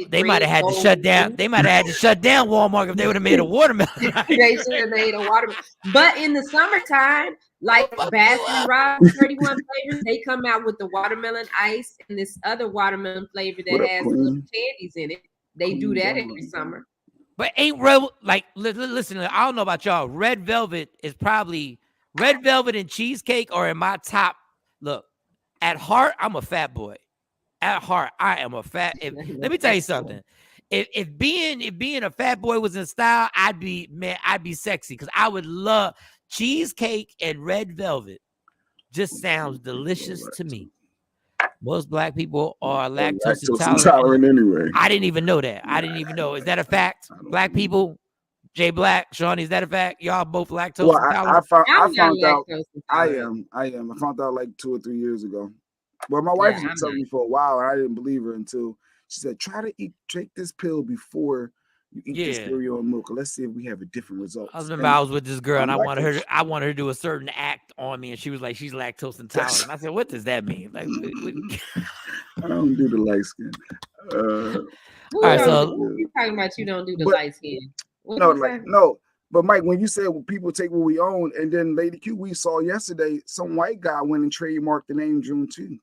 they might have had to shut down. They might have had to shut down Walmart if they would have made a watermelon. They should have made a watermelon. But in the summertime, like Baskin Robbins 31 flavors, they come out with the watermelon ice and this other watermelon flavor that has little candies in it. They do that every summer. But ain't listen, I don't know about y'all. Red velvet and cheesecake are in my top. Look, at heart, I'm a fat boy. At heart, I am a fat. Let me tell you something. If being a fat boy was in style, I'd be sexy, because I would love cheesecake and red velvet. Just sounds delicious to me. Most black people are lactose intolerant anyway. I didn't even know that. I didn't even know. Is that a fact? Black people, Jay Black, Shawn, is that a fact? Y'all both lactose intolerant? I found out. I am. I found out like 2 or 3 years ago. Well, my wife was telling me for a while, and I didn't believe her until she said, "Try to take this pill before you eat this cereal and milk. Let's see if we have a different result." I was with this girl, and I wanted her to do a certain act on me, and she was like, "She's lactose intolerant." And I said, "What does that mean?" Like, I don't do the light skin. All right, so you talking about you don't do the light skin? No. But Mike, when you said people take what we own, and then Lady Q, we saw yesterday some white guy went and trademarked the name Juneteenth,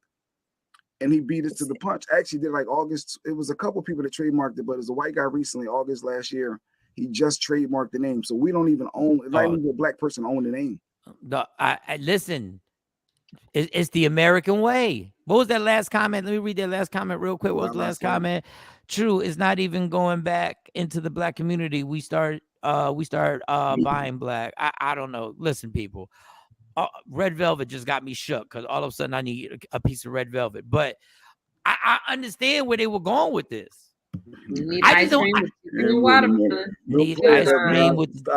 and he beat us to the punch. Actually, did like August. It was a couple people that trademarked it, but as a white guy recently, August last year, he just trademarked the name. So we don't even own. Not even a black person own the name. Listen, it's the American way. What was that last comment? Let me read that last comment real quick. What was the last comment? True, it's not even going back into the black community. We start buying black. I don't know. Listen, people, red velvet just got me shook because all of a sudden I need a piece of red velvet. But I understand where they were going with this. You need ice cream with watermelon. Need ice cream with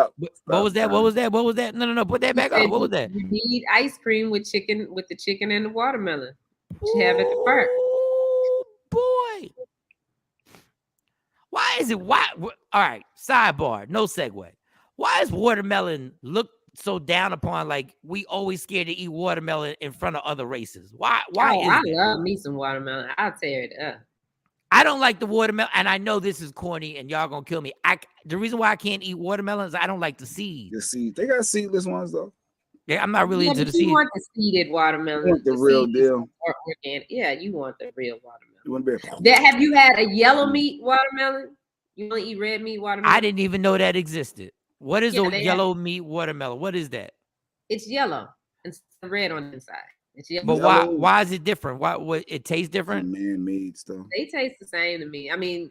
what was that? What was that? What was that? No. Put that back on. What was that? You need ice cream with the chicken and the watermelon. You have at the park. Oh boy. Why is it? All right, sidebar, no segue. Why is watermelon looked so down upon? Like we always scared to eat watermelon in front of other races. Why? I love me some watermelon. I'll tear it up. I don't like the watermelon, and I know this is corny, and y'all gonna kill me. The reason why I can't eat watermelon is I don't like the seeds. The seeds, they got seedless ones though. Yeah, I'm not really into the seeds. You want the seeded watermelon? You want the real deal. Yeah, you want the real watermelon. You want to have you had a yellow meat watermelon? You want to eat red meat watermelon? I didn't even know that existed. What is a yellow meat watermelon? What is that? It's yellow and red on the inside. It's yellow. But why is it different? What it tastes different? Man-made stuff. They taste the same to me. I mean,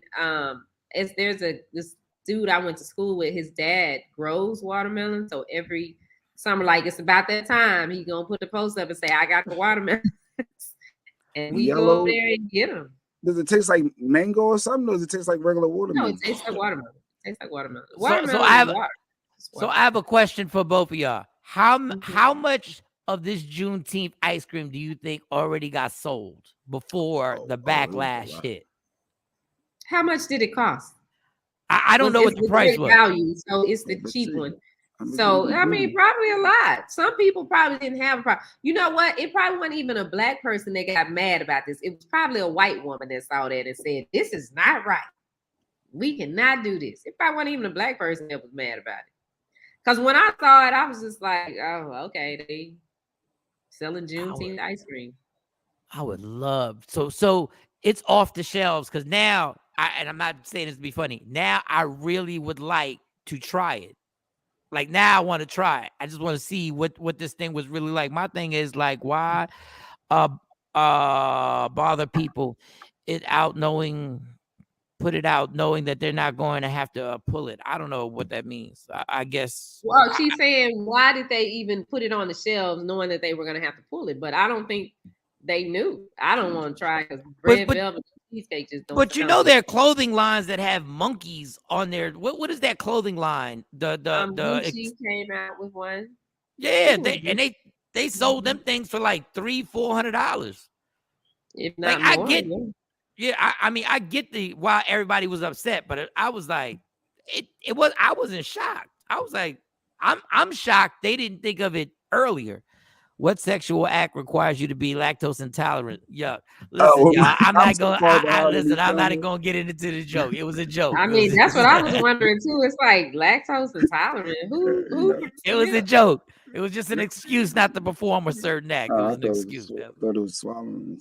there's this dude I went to school with. His dad grows watermelon, so every summer, like it's about that time, he gonna put the post up and say, "I got the watermelon," and we go over there and get them. Does it taste like mango or something? Or does it taste like regular watermelon? No, it tastes like watermelon. It tastes like watermelon. So I have a question for both of y'all. How much of this Juneteenth ice cream do you think already got sold before the backlash hit? How much did it cost? I don't know what the price was. Value, so it's the cheap one. So, I mean, probably a lot. Some people probably didn't have a problem. You know what? It probably wasn't even a black person that got mad about this. It was probably a white woman that saw that and said, "This is not right. We cannot do this." It probably wasn't even a black person that was mad about it. Because when I saw it, I was just like, "Oh, okay, they selling Juneteenth ice cream." I would love so it's off the shelves because now and I'm not saying this to be funny. Now I really would like to try it. Like now I want to try it. I just want to see what this thing was really like. My thing is like, why bother people put it out knowing that they're not going to have to pull it. I don't know what that means. I guess. Well, she's saying, why did they even put it on the shelves knowing that they were going to have to pull it? But I don't think they knew. I don't want to try because red velvet cheesecake just don't. But you know, there are clothing lines that have monkeys on there. What is that clothing line? Gucci came out with one. Yeah, they sold them things for like $300-$400. If not like, more. I mean, I get why everybody was upset, but I was like, I wasn't shocked. I was like, I'm shocked they didn't think of it earlier. What sexual act requires you to be lactose intolerant? Yuck. Listen, y'all, I'm not even gonna get into the joke. It was a joke. I mean, that's what I was wondering too. It's like lactose intolerant. Who? It was a joke. It was just an excuse not to perform a certain act. It was an excuse. I thought it was swallowing.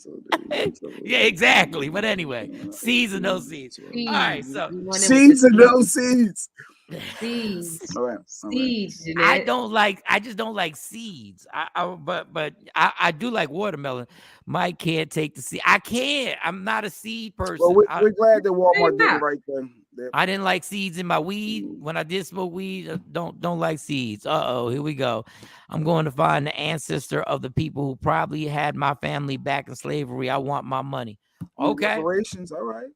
Yeah, exactly. But anyway, seeds or no seeds. All right, so seeds or no seeds. Seeds. All right. Seeds. I just don't like seeds. But I do like watermelon. Mike can't take the seed. I can't. I'm not a seed person. Well, we're glad that Walmart did the right thing. I didn't like seeds in my weed. When I did smoke weed, don't like seeds. Here we go. I'm going to find the ancestor of the people who probably had my family back in slavery. I want my money. Okay. Reparations, all right.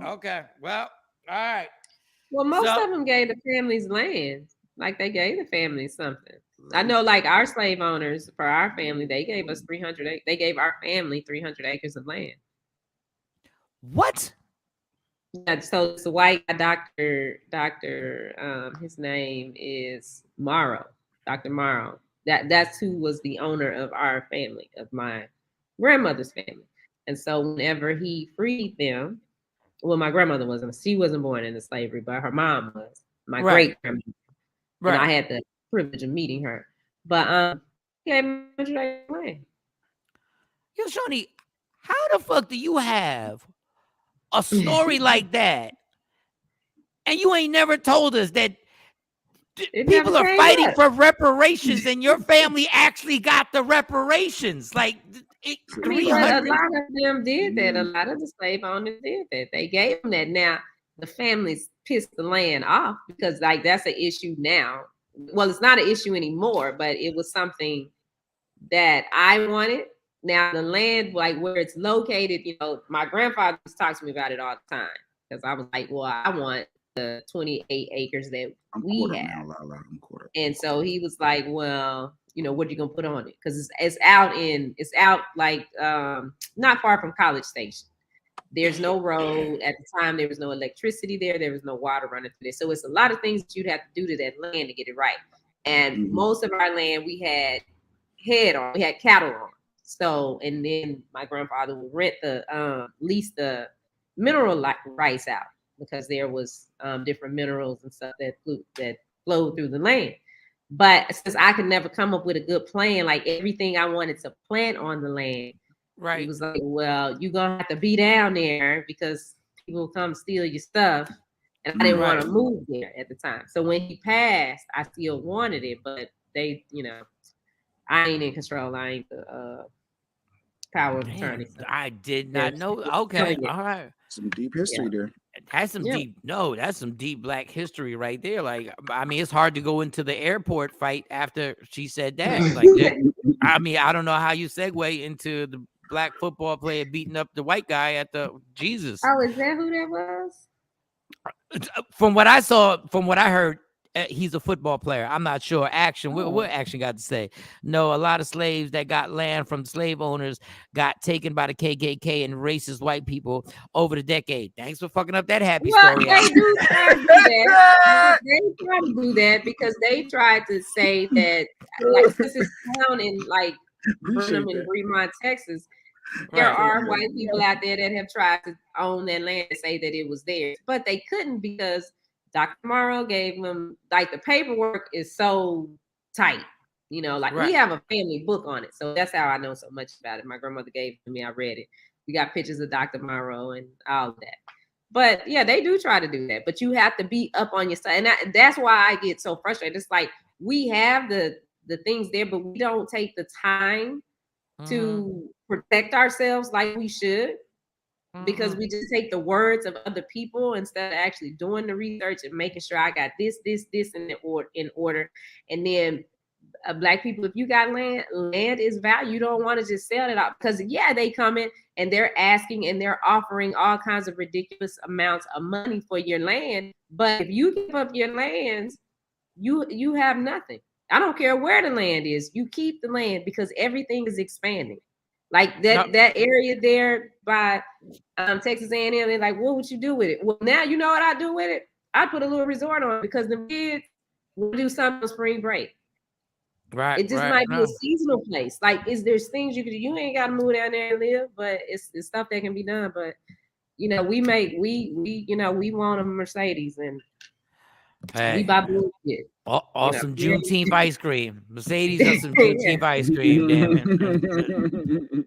Okay. Well, all right. Well, most of them gave the families land. Like they gave the families something. I know, like our slave owners for our family, they gave us 300. They gave our family 300 acres of land. What? Yeah, so it's a white doctor. His name is Morrow. Dr. Morrow. That's who was the owner of our family, of my grandmother's family. And so whenever he freed them, well, my grandmother wasn't. She wasn't born into slavery, but her mom was. My great grandmother. Right. And I had the privilege of meeting her. But yeah, Yo, Shawnee, how the fuck do you have a story like that, and you ain't never told us that people are fighting for reparations, and your family actually got the reparations? Like, a lot of them did that. A lot of the slave owners did that. They gave them that. Now the families pissed the land off because, like, that's an issue now. Well, it's not an issue anymore, but it was something that I wanted. Now the land, like where it's located, my grandfather talks to me about it all the time because I was like, well, I want the 28 acres that we have. And so he was like, well, what are you gonna put on it? Because it's out like not far from College Station. There's no road at the time. There was no electricity there. There was no water running through there. So it's a lot of things that you'd have to do to that land to get it right. And most of our land we had cattle on. So, and then my grandfather would lease the mineral rights out because there was different minerals and stuff that flowed through the land. But since I could never come up with a good plan, like everything I wanted to plant on the land, right? He was like, well, you're going to have to be down there because people come steal your stuff. And I didn't want to move there at the time. So when he passed, I still wanted it, but they, I ain't in control. I ain't the power of attorney. So. I did not know. Okay, all right. Some deep history there. That's some deep. No, that's some deep Black history right there. Like, I mean, it's hard to go into the airport fight after she said that. Like, I mean, I don't know how you segue into the Black football player beating up the white guy at the Jesus. Oh, is that who that was? From what I saw, from what I heard, he's a football player. I'm not sure. Action. What Action got to say? No, a lot of slaves that got land from slave owners got taken by the KKK and racist white people over the decade. Thanks for fucking up that happy story. They do try to do that. They try to do that because they tried to say that, like, this is down in like Burnham and Fremont, Texas. There are white people out there that have tried to own that land and say that it was theirs, but they couldn't because Dr. Morrow gave them, like, the paperwork is so tight, we have a family book on it. So that's how I know so much about it. My grandmother gave it to me. I read it. We got pictures of Dr. Morrow and all of that. But yeah, they do try to do that, but you have to be up on your side. And that's why I get so frustrated. It's like, we have the things there, but we don't take the time to protect ourselves like we should. Because we just take the words of other people instead of actually doing the research and making sure I got this in order. And then Black people, if you got land is value. You don't want to just sell it out because they come in and they're asking and they're offering all kinds of ridiculous amounts of money for your land. But if you give up your lands, you have nothing. I don't care where the land is. You keep the land because everything is expanding. Like that area there by Texas A&M, they're like, what would you do with it? Well, now you know what I do with it? I put a little resort on it because the kids will do something on spring break. Right. It just might be a seasonal place. Like, there's things you could do. You ain't got to move down there and live, but it's stuff that can be done. But we want a Mercedes and we buy bullshit. Awesome Juneteenth ice cream. Mercedes has some Juneteenth ice cream. Damn it.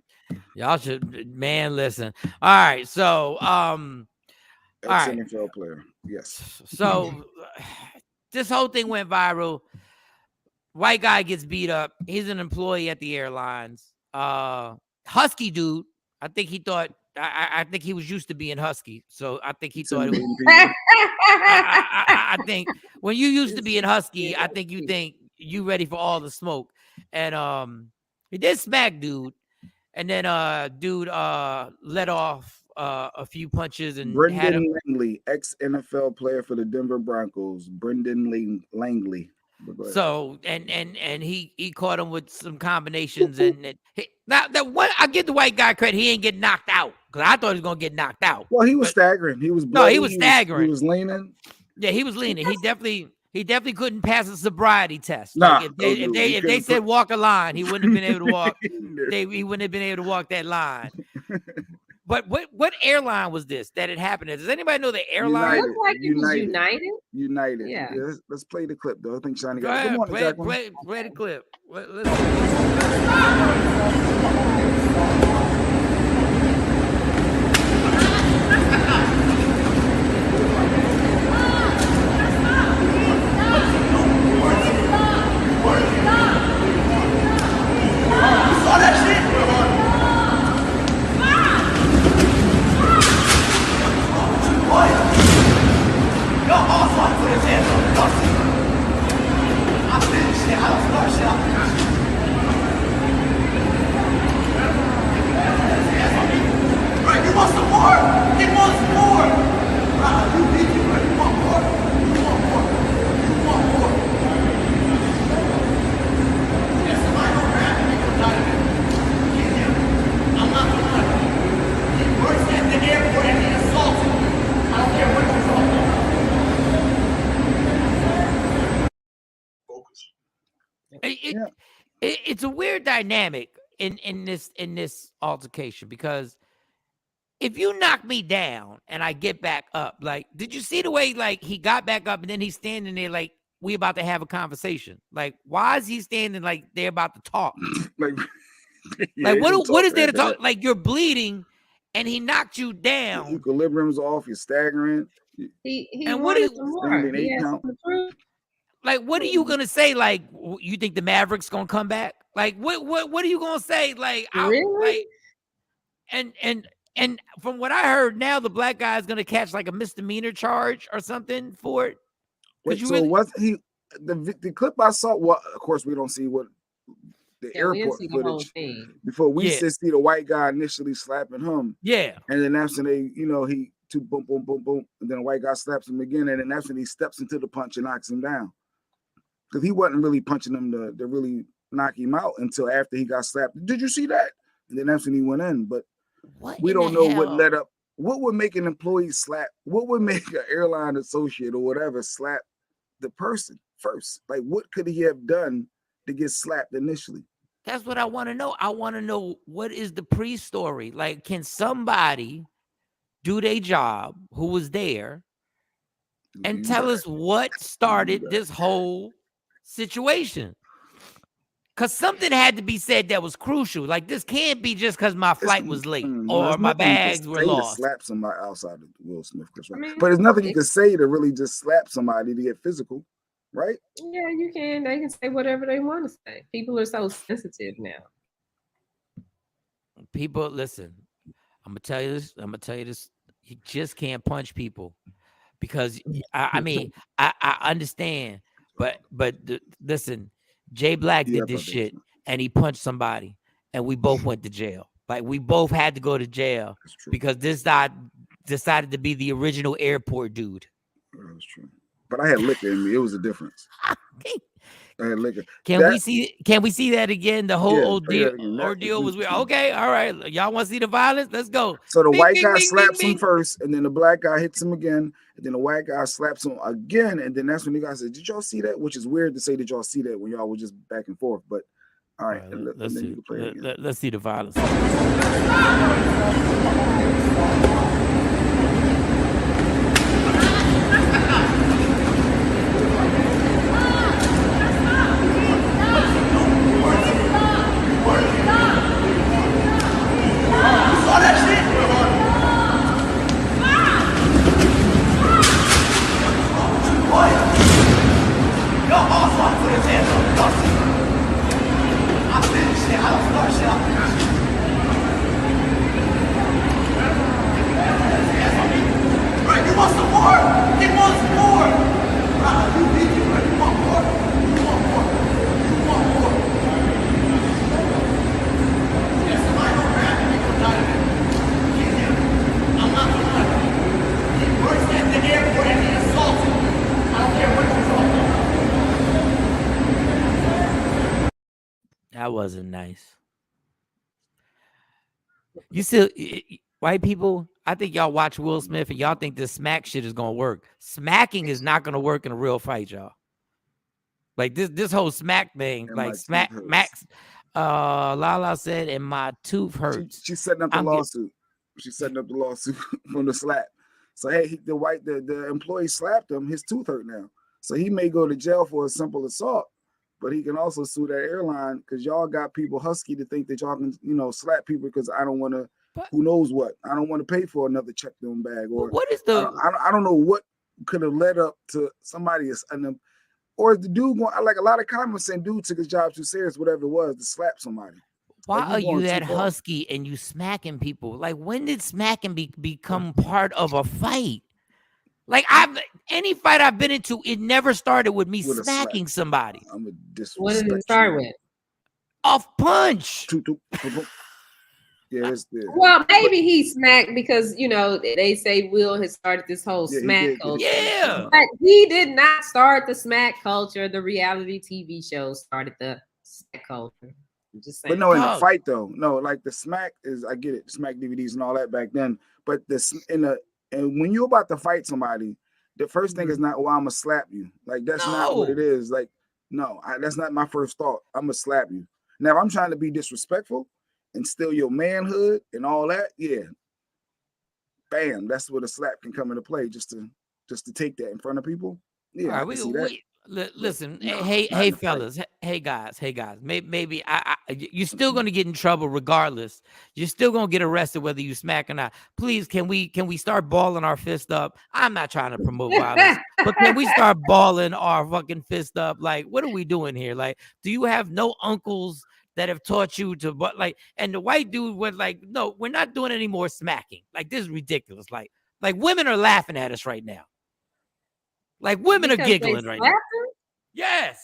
Y'all should, man, listen. All right. So, NFL player. Yes. So this whole thing went viral. White guy gets beat up. He's an employee at the airlines. Husky dude. I think he thought I think he was used to being husky, so I think he thought it was. I think when you used to being husky, I think you think you ready for all the smoke, and he did smack dude, and then dude let off a few punches and had him. Langley, ex-NFL player for the Denver Broncos. Brendan Langley. So and he caught him with some combinations, and now that one I give the white guy credit, he ain't get knocked out because I thought he was gonna get knocked out. Well, he was staggering. He was bloody. No, he was staggering. He was leaning. Yeah, he was leaning. He definitely couldn't pass a sobriety test. Nah, like if they said walk a line, he wouldn't have been able to walk. He wouldn't have been able to walk that line. But what airline was this that it happened at? Does anybody know the airline? It looked like it was United. United. Yeah. Let's play the clip though. I think Shawnee Go got ahead, it. play the clip. Let's It's a weird dynamic in this altercation because if you knock me down and I get back up, like, did you see the way like he got back up and then he's standing there like we about to have a conversation? Like, why is he standing like they're about to talk? Like what is there to talk? Like you're bleeding and he knocked you down. Your equilibrium's off. You're staggering. He wanted some more. Like, what are you gonna say? Like, you think the Mavericks gonna come back? Like, what are you gonna say? Like, really? And from what I heard, now the black guy is gonna catch like a misdemeanor charge or something for it. Wait, so was he the clip I saw? Well, of course, we don't see what the airport footage before we see the white guy initially slapping him. Yeah, and then that's when they, he boom, boom, boom, boom, and then the white guy slaps him again, and then that's when he steps into the punch and knocks him down. Because he wasn't really punching him to really knock him out until after he got slapped. Did you see that? And then that's when he went in. But we don't know what led up. What would make an employee slap? What would make an airline associate or whatever slap the person first? Like, what could he have done to get slapped initially? That's what I want to know. I want to know what is the pre-story. Like, can somebody do their job who was there and tell us what started this whole situation? Because something had to be said that was crucial. Like, this can't be just because my flight was late or my bags were lost. Slap somebody outside of Will Smith, but there's nothing you can say to really just slap somebody to get physical, right? Yeah, you can. They can say whatever they want to say. People are so sensitive now. People, listen. I'm gonna tell you this. You just can't punch people because I mean I understand, but listen, Jay Black did this shit and he punched somebody and we both went to jail. Like, we both had to go to jail because this guy decided to be the original airport dude. That's true. But I had liquor in me. It was a difference. I had liquor. Can we see that again? The whole ordeal was weird. Okay, all right. Y'all want to see the violence? Let's go. So the white guy slaps him first, and then the black guy hits him again, and then the white guy slaps him again, and then that's when the guy said, "Did y'all see that?" Which is weird to say, "Did y'all see that?" when y'all were just back and forth. But all right, let's see the violence. That wasn't nice. You still white people, I think y'all watch Will Smith and y'all think this smack shit is gonna work. Smacking is not gonna work in a real fight, y'all. Like this whole smack thing, And like smack Max. Lala said, and my tooth hurts. She's setting up the lawsuit. She's setting up the lawsuit from the slap. So hey, the employee slapped him. His tooth hurt now, so he may go to jail for a simple assault. But he can also sue that airline because y'all got people husky to think that y'all can, slap people because I don't want to. Who knows what? I don't want to pay for another check down bag. Or what is the? I don't know what could have led up to somebody or is the dude going? Like a lot of comments saying, dude took his job too serious, whatever it was, to slap somebody. Why are you that husky and you smacking people? Like, when did smacking become part of a fight? Like, any fight I've been into, it never started with me smacking somebody. I'm a disrespect. What did it start with? A punch. Yeah, well, maybe he smacked because they say Will has started this whole smack culture. Yeah, but he did not start the smack culture. The reality TV show started the smack culture. I'm just saying. But no, in the fight though, no, like the smack is, I get it, smack DVDs and all that back then. But and when you're about to fight somebody, the first thing is not, I'm gonna slap you. Like that's not what it is. Like no, that's not my first thought. I'm gonna slap you. Now, if I'm trying to be disrespectful and steal your manhood and all that, yeah, bam, that's where the slap can come into play. Just to take that in front of people. Yeah, all right, listen, hey fellas, hey guys, maybe you're still gonna get in trouble regardless. You're still gonna get arrested whether you smack or not. Please, can we start balling our fist up? I'm not trying to promote violence, but can we start balling our fucking fist up? Like, what are we doing here? Like, do you have no uncles that have taught you to, but like, and the white dude was like, no, we're not doing any more smacking. Like, this is ridiculous. Like women are laughing at us right now. Like, women are giggling right now. Yes.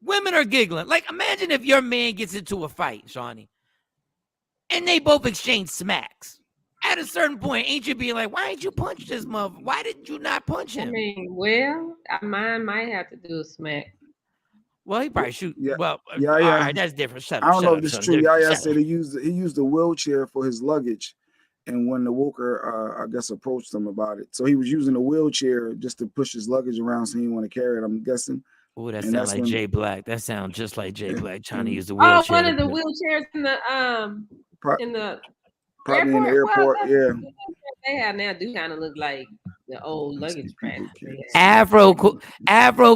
Women are giggling. Like, imagine if your man gets into a fight, Shawnee, and they both exchange smacks. At a certain point, ain't you being like, why didn't you punch this mother? Why did you not punch him? I mean, well, mine might have to do a smack. Well, he probably shoot. Yeah. Well, yeah. All right, that's different. I don't know if it's true. Yaya said he used the wheelchair for his luggage. And when the Walker, I guess, approached him about it, so he was using a wheelchair just to push his luggage around, so he didn't want to carry it. I'm guessing. Oh, that sounds like Jay Black. That sounds just like Jay Black trying to use the wheelchair. Oh, one of the wheelchairs in the probably airport? In the airport. Well, yeah, they have now do kind of look like the old luggage rack. Afro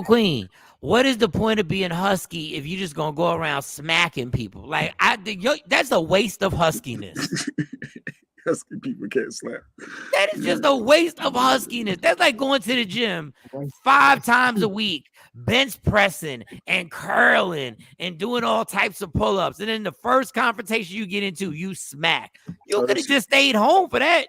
Queen. What is the point of being husky if you're just gonna go around smacking people? Like, that's a waste of huskiness. Husky people can't slap. That is just a waste of huskiness. That's like going to the gym 5 times a week, bench pressing and curling and doing all types of pull-ups. And then the first confrontation you get into, you smack. You could have just stayed home for that.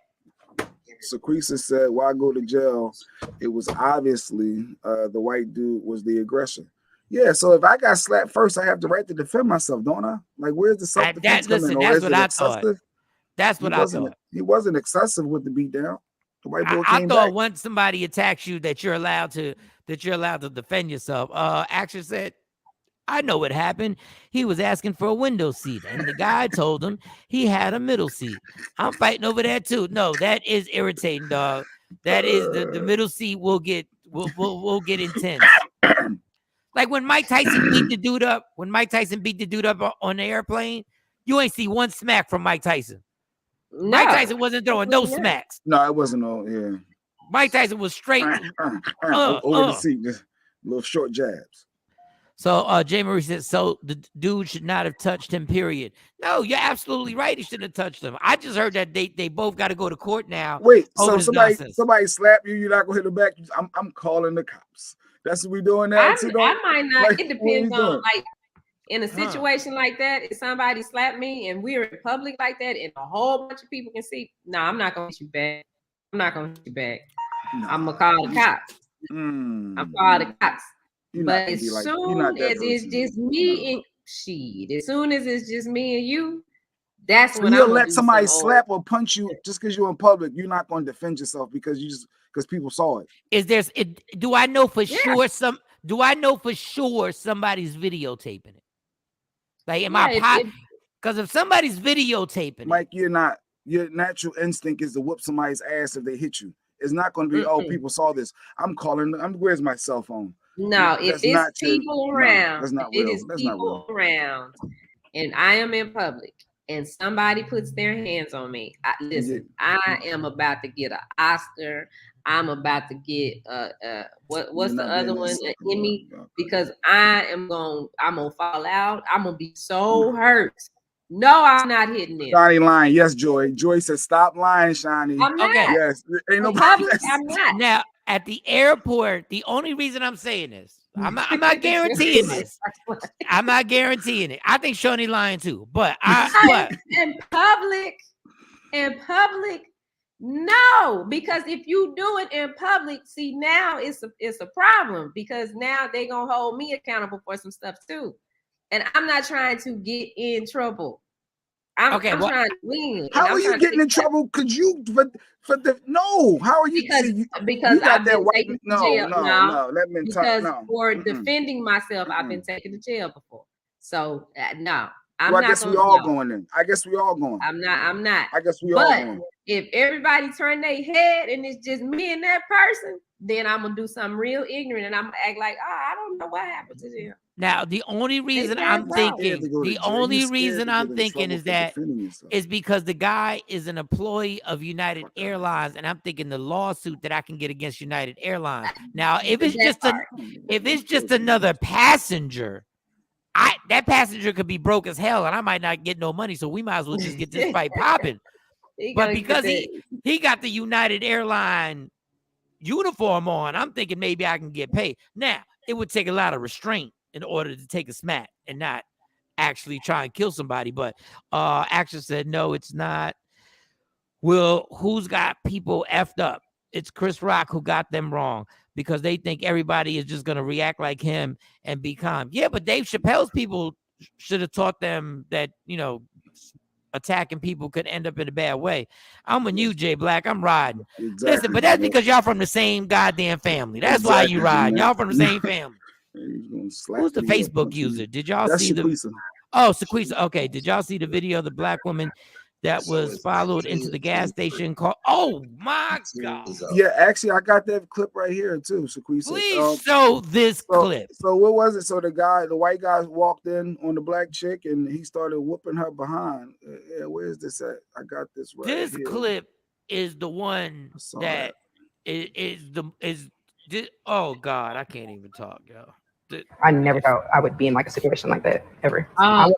Sequisa said, why go to jail? It was obviously the white dude was the aggressor. Yeah, so if I got slapped first, I have the right to defend myself, don't I? Like, where's the self-defense coming? That's what I thought. That's what I thought. He wasn't excessive with the beatdown. The white boy I came thought back. Once somebody attacks you, that you're allowed to defend yourself. Action said, I know what happened. He was asking for a window seat, and the guy told him he had a middle seat. I'm fighting over that too. No, that is irritating, dog. That is the middle seat will get intense. Like when Mike Tyson beat the dude up. When Mike Tyson beat the dude up on the airplane, you ain't see one smack from Mike Tyson. No. Mike Tyson wasn't throwing no smacks. No, it wasn't no, yeah. Mike Tyson was straight over the seat, just little short jabs. So Jay Marie said, so the dude should not have touched him, period. No, you're absolutely right. He shouldn't have touched him. I just heard that they both got to go to court now. Wait, so somebody slap you, you're not gonna hit him back. I'm calling the cops. That's what we doing now. I might not. Like, it depends on like in a situation like that, if somebody slapped me and we're in public like that and a whole bunch of people can see, no, I'm not going to hit you back. I'm not going to hit you back. No. I'm going to call the cops. I'm going to call the cops. But as soon as it's just me and as soon as it's just me and you, that's when you'll let somebody slap or punch you just because you're in public. You're not going to defend yourself because people saw it. Do I know for sure somebody's videotaping it? Like, am I pot? Because if somebody's videotaping Mike, your natural instinct is to whoop somebody's ass if they hit you. It's not going to be, oh, people saw this. Where's my cell phone? No, if it's people around, that's not real. It is people around, and I am in public, and somebody puts their hands on me. Listen, I am about to get an Oscar. I'm about to get what's the other one? An Emmy, because I'm gonna fall out. I'm gonna be so hurt. No, I'm not hitting it. Shawnee lying. Yes, Joy. Joy said, "Stop lying, Shawnee." I'm not. Okay. Yes. Ain't no public. I'm not. Now at the airport, the only reason I'm saying this, I'm not guaranteeing this. I'm not guaranteeing it. I think Shawnee lying too, but in public, no, because if you do it in public, see, now it's a problem, because now they gonna hold me accountable for some stuff too. And I'm not trying to get in trouble. I'm trying to win. How are you getting in trouble? Could you how are you? Because you got I've that been taken to jail. No. Let me because for defending myself, I've been taken to jail before. So no, I'm not. I guess we all going in. I guess we all going. I'm not. I guess we all going. If everybody turn their head and it's just me and that person, then I'm gonna do something real ignorant and I'm gonna act like, I don't know what happened to them. Now, the only reason I'm thinking, is that is because the guy is an employee of United Airlines, and I'm thinking the lawsuit that I can get against United Airlines. Now, if it's just another passenger, that passenger could be broke as hell, and I might not get no money. So we might as well just get this fight popping. But because he got the United Airline uniform on, I'm thinking maybe I can get paid. Now, it would take a lot of restraint in order to take a smack and not actually try and kill somebody. But Action said, no, it's not. Well, who's got people effed up? It's Chris Rock who got them wrong because they think everybody is just going to react like him and be calm. Yeah, but Dave Chappelle's people should have taught them that, attacking people could end up in a bad way. I'm with you, Jay Black. I'm riding. Exactly. Listen, but that's because y'all from the same goddamn family. That's why you ride. Y'all from the same family. Who's the Facebook user? Did y'all see Shaquisa. Shaquisa. Okay. Did y'all see the video of the black woman that was followed into the gas station called? Oh my God. Yeah, actually, I got that clip right here too, Shaquisa. Please show this clip. So what was it? So the white guy walked in on the black chick and he started whooping her behind. Yeah, where's this at? I got this right This here. clip is the one that is oh God, I can't even talk, yo. I never thought I would be in like a situation like that ever.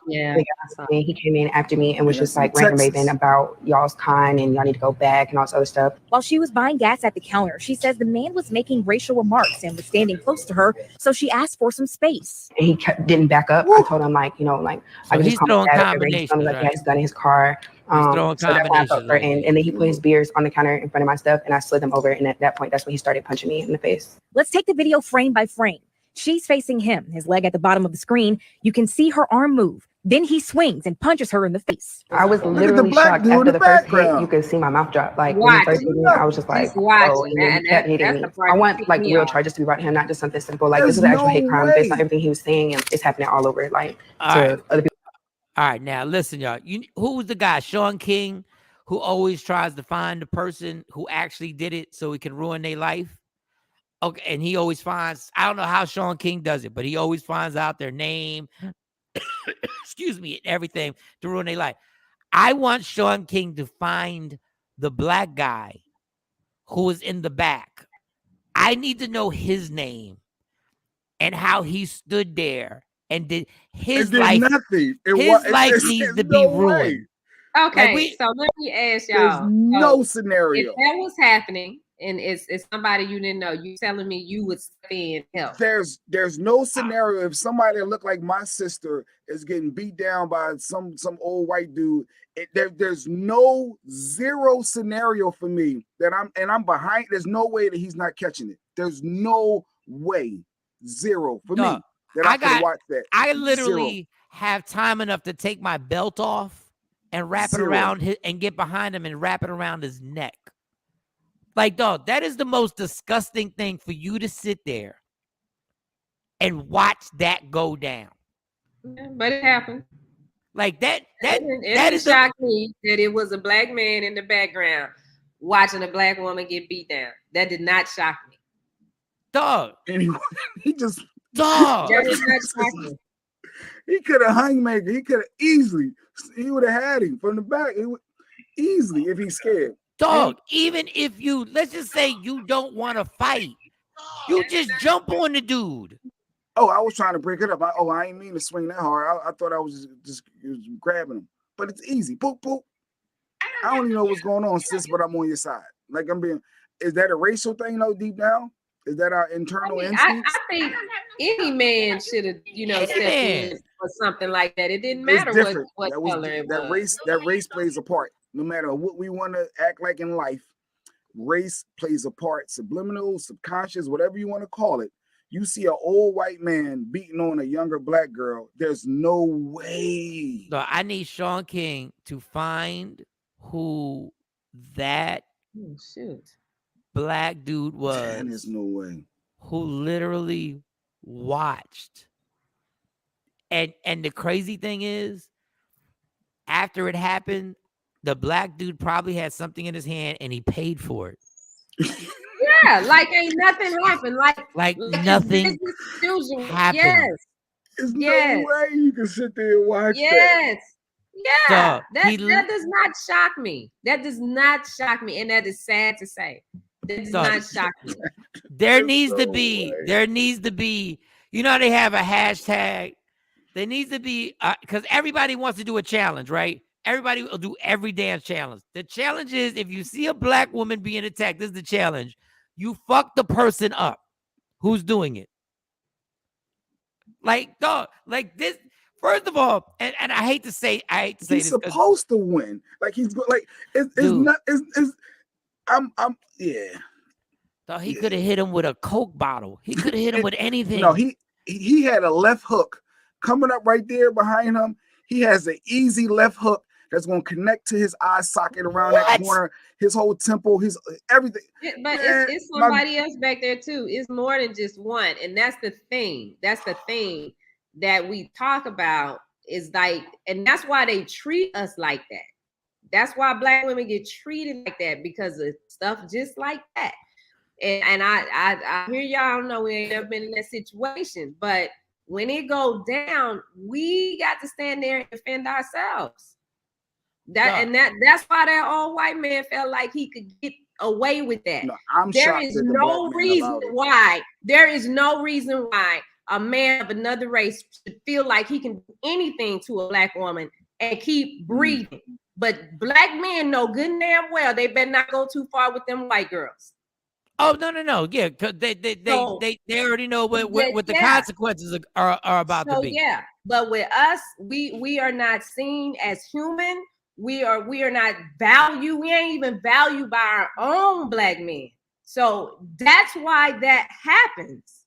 He came in after me and was just like ranting raving about y'all's kind and y'all need to go back and all this other stuff. While she was buying gas at the counter, she says the man was making racial remarks and was standing close to her, so she asked for some space. And he didn't back up. I told him I so he's throwing combinations. He has a gun in his car. Throwing combinations. And then he put his beers on the counter in front of my stuff, and I slid them over. And at that point, that's when he started punching me in the face. Let's take the video frame by frame. She's facing him, his leg at the bottom of the screen. You can see her arm move. Then he swings and punches her in the face. I was literally shocked after the first hit. You could see my mouth drop. Like when he first hit me, I was just like, oh, and then he kept hitting me. I want like real charges to be brought to him, not just something simple. Like this is an actual hate crime based on everything he was saying, and it's happening all over. Like to other people. All right, now listen, y'all. Who was the guy, Shawn King, who always tries to find the person who actually did it so he can ruin their life? Okay, and he always finds, I don't know how Shawn King does it, but he always finds out their name, excuse me, and everything to ruin their life. I want Shawn King to find the black guy who was in the back. I need to know his name and how he stood there and did his life. Nothing. His life needs to be ruined. Okay, so let me ask y'all. There's no scenario. If that was happening, and it's somebody you didn't know, you telling me you would step in help. There's no scenario if somebody that looked like my sister is getting beat down by some old white dude. There's zero scenario for me that I'm behind. There's no way that he's not catching it. There's no way. Zero for me that I can watch that. I literally have time enough to take my belt off and wrap it around and get behind him and wrap it around his neck. Like, dog, that is the most disgusting thing for you to sit there and watch that go down. Yeah, but it happened. Like that it shocked me that it was a black man in the background watching a black woman get beat down. That did not shock me. Dog. Anyway, he just dog. That did not shock me. He could have hung Maker. He could have easily. He would have had him from the back. He would easily if he's scared. Dog. Even if you, let's just say you don't want to fight, you just jump on the dude. Oh, I was trying to break it up. I ain't mean to swing that hard. I thought I was just grabbing him. But it's easy. Boop, boop. I don't even know what's going on, sis, but I'm on your side. Like is that a racial thing though, deep down? Is that our internal instinct? I think any man should have, stepped in or something like that. It didn't matter what color it was. That race plays a part. No matter what we want to act like in life, race plays a part. Subliminal, subconscious, whatever you want to call it. You see an old white man beating on a younger black girl. There's no way. So I need Shawn King to find who that black dude was. Man, there's no way. Who literally watched. And the crazy thing is, after it happened, the black dude probably had something in his hand and he paid for it. Yeah, like ain't nothing happened. Like nothing happened. Yes. There's no way you can sit there and watch that. Yeah. So, that does not shock me. That does not shock me. And that is sad to say. That does not shock me. There needs to be, you know, they have a hashtag. There needs to be, because everybody wants to do a challenge, right? Everybody will do every dance challenge. The challenge is if you see a black woman being attacked, this is the challenge. You fuck the person up who's doing it. Like, dog, like this. First of all, and I hate to say he's this. Supposed to win. Like he's like it's not. I'm yeah. So he could have hit him with a Coke bottle. He could have hit him with anything. No, he had a left hook coming up right there behind him. He has an easy left hook that's going to connect to his eye socket around that corner, his whole temple, his everything. But it's somebody else back there too. It's more than just one. And that's the thing. That's the thing that we talk about is like, and that's why they treat us like that. That's why black women get treated like that because of stuff just like that. And I hear y'all know we ain't never been in that situation, but when it goes down, we got to stand there and defend ourselves. That's why that old white man felt like he could get away with that. No, there is no reason why. There is no reason why a man of another race should feel like he can do anything to a black woman and keep breathing. But black men know good and damn well they better not go too far with them white girls. Oh no, yeah, because they already know what the consequences are about to be. Yeah, but with us, we are not seen as human. We are not valued. We ain't even valued by our own black men. So that's why that happens.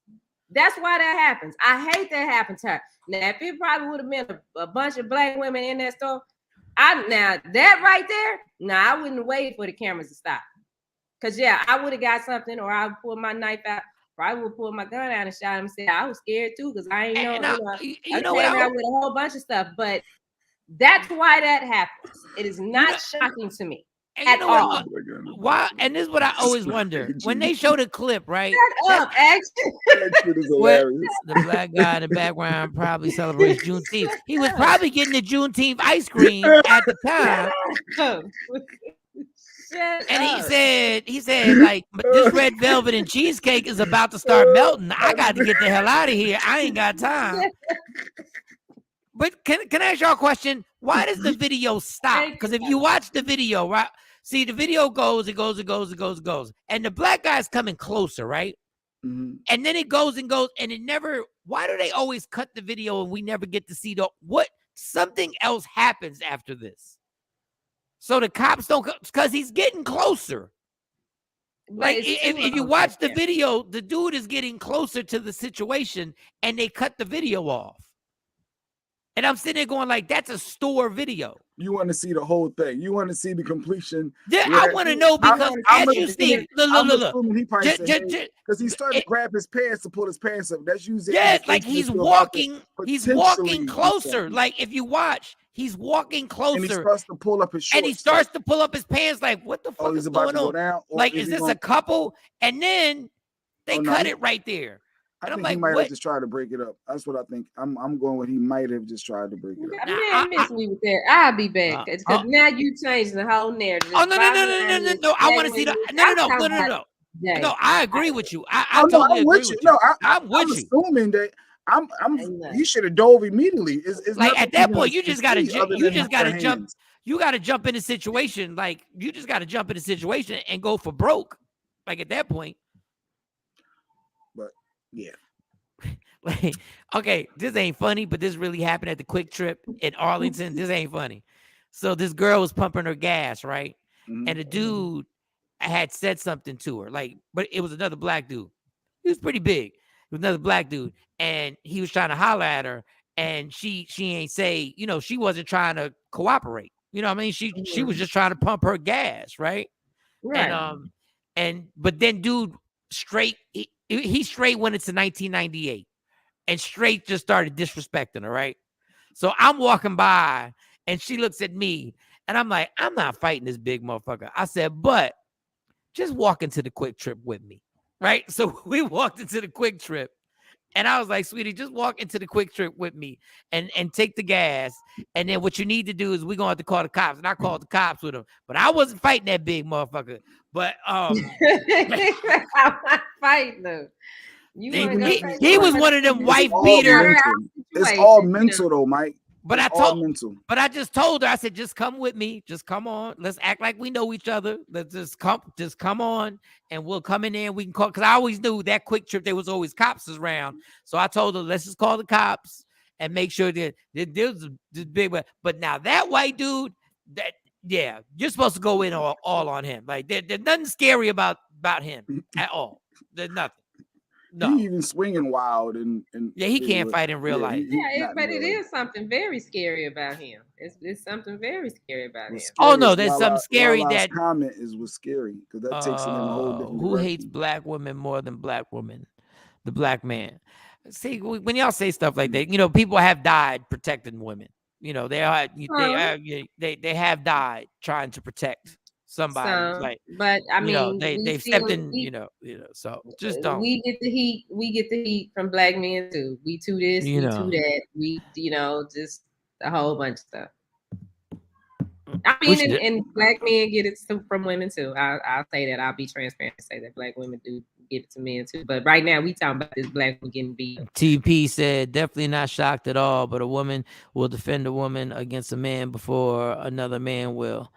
That's why that happens. I hate that happened to her. Now, if it probably would have been a bunch of black women in that store, that right there, I wouldn't wait for the cameras to stop. Cause I would have got something, or I would pull my knife out, or I would pull my gun out and shot him. And say I was scared too, cause I ain't know. I came out with a whole bunch of stuff, but that's why that happens. It is not shocking to me at all. Why? And this is what I always wonder when they show the clip, right? Shut up, action. The black guy in the background probably celebrates Juneteenth. He was probably getting the Juneteenth ice cream at the time. And he said, like, this red velvet and cheesecake is about to start melting. I got to get the hell out of here. I ain't got time. But can I ask y'all a question? Why does the video stop? Because if you watch the video, right? See, the video goes, it goes. And the black guy's coming closer, right? Mm-hmm. And then it goes, and it never, why do they always cut the video and we never get to see something else happens after this? So the cops don't, because he's getting closer. Like if you watch the video, the dude is getting closer to the situation and they cut the video off. And I'm sitting there going like, that's a store video. You want to see the whole thing. You want to see the completion. Yeah, I want to know because as you see, look. He probably because he started to grab his pants to pull his pants up. That's usually like he's walking closer. Like if you watch, he's walking closer. And he starts to pull up his shorts. And he starts to pull up his pants. Like what the fuck is going on? Down, like is this a couple? And then they cut it right there. And I think he might have just tried to break it up. That's what I think. I'm going with he might have just tried to break it up. Man, miss me with that. I'll be back because now you changed the whole narrative. Oh no! I want to see the no. I agree with you. I totally agree with you. No, I'm assuming that he should have dove immediately. It's like at that point, you just gotta jump. You gotta jump in a situation. Like you just gotta jump in a situation and go for broke. Like at that point. Yeah. Like, okay, this ain't funny, but this really happened at the Quick Trip in Arlington. This ain't funny. So this girl was pumping her gas, right? Mm-hmm. And the dude had said something to her, like, but it was another black dude. He was pretty big. It was another black dude, and he was trying to holler at her, and she ain't say, she wasn't trying to cooperate. You know what I mean? She was just trying to pump her gas, right? Right. But then dude straight. He straight went into 1998 and straight just started disrespecting her, right? So I'm walking by and she looks at me and I'm like, I'm not fighting this big motherfucker. I said, but just walk into the Quick Trip with me, right? So we walked into the Quick Trip and I was like, sweetie, just walk into the Quick Trip with me and take the gas. And then what you need to do is we're going to have to call the cops. And I called the cops with him, but I wasn't fighting that big motherfucker. But I'm not fighting them. He was one of them wife beater. It's all mental though, Mike. But I just told her, I said, just come with me. Just come on. Let's act like we know each other. Let's just come on and we'll come in there and we can call. Cause I always knew that Quick Trip, there was always cops around. So I told her, let's just call the cops and make sure that there's this big, but now that white dude, yeah, you're supposed to go in all on him. Like there's nothing scary about him at all. There's nothing. No. He even swinging wild and yeah, he can't fight in real life. But it is something very scary about him. It's something very scary about him. Oh no, there's something scary. That comment was scary because that takes him in a whole different Who hates black women more than black women? The black man. See, when y'all say stuff like that, people have died protecting women. They have died trying to protect somebody. But I mean, they've stepped in. So just don't. We get the heat from black men too. We too this, we too that. We just a whole bunch of stuff. I mean, and black men get it from women too. I'll say that. I'll be transparent and say that black women do get it to men too. But right now we talking about this black woman getting beat. TP said, definitely not shocked at all, but a woman will defend a woman against a man before another man will.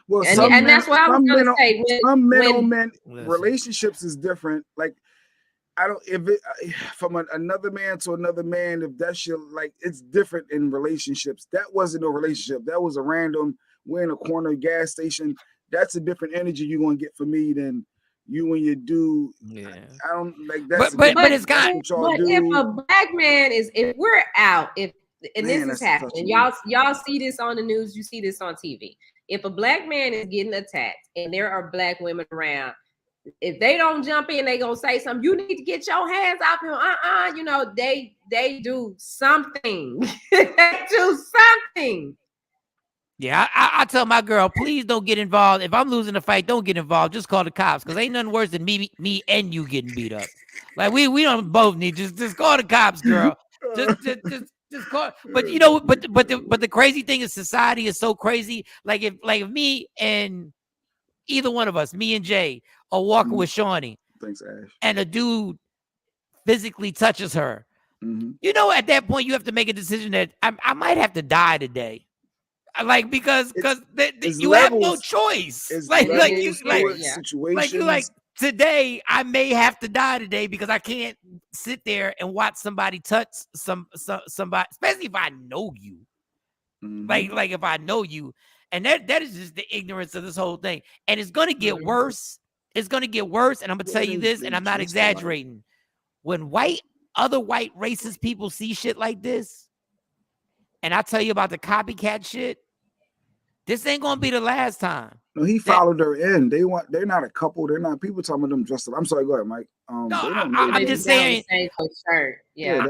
Well, and that's what I was going to say. Some men on men relationships is different. Like from another man to another man, if that's it's different in relationships. That wasn't a relationship. That was a random. We're in a corner gas station. That's a different energy you're gonna get from me than you and your dude. Yeah, I don't like that. But it's got. But if a black man if we're out, this is happening. Y'all see this on the news. You see this on TV. If a black man is getting attacked and there are black women around, if they don't jump in, they gonna say something. You need to get your hands off him. They do something. They do something. Yeah, I tell my girl, please don't get involved. If I'm losing a fight, don't get involved. Just call the cops, because ain't nothing worse than me and you getting beat up. Like we don't both need just call the cops, girl. Just call. But but the crazy thing is society is so crazy. Like if me and either one of us, me and Jay, are walking with Shawnee. Thanks, Ash. And a dude physically touches her. Mm-hmm. At that point, you have to make a decision that I might have to die today. Like because you have no choice. Today I may have to die today because I can't sit there and watch somebody touch somebody, especially if I know you. Mm-hmm. Like if I know you, and that is just the ignorance of this whole thing. And it's gonna get worse. It's gonna get worse. And I'm gonna tell you this, and I'm not exaggerating. When other white racist people see shit like this, and I tell you about the copycat shit, this ain't gonna be the last time. No, he followed her in. They're not a couple. They're not people talking about them dressed up. I'm sorry, go ahead, Mike. No, I'm just saying. Yeah,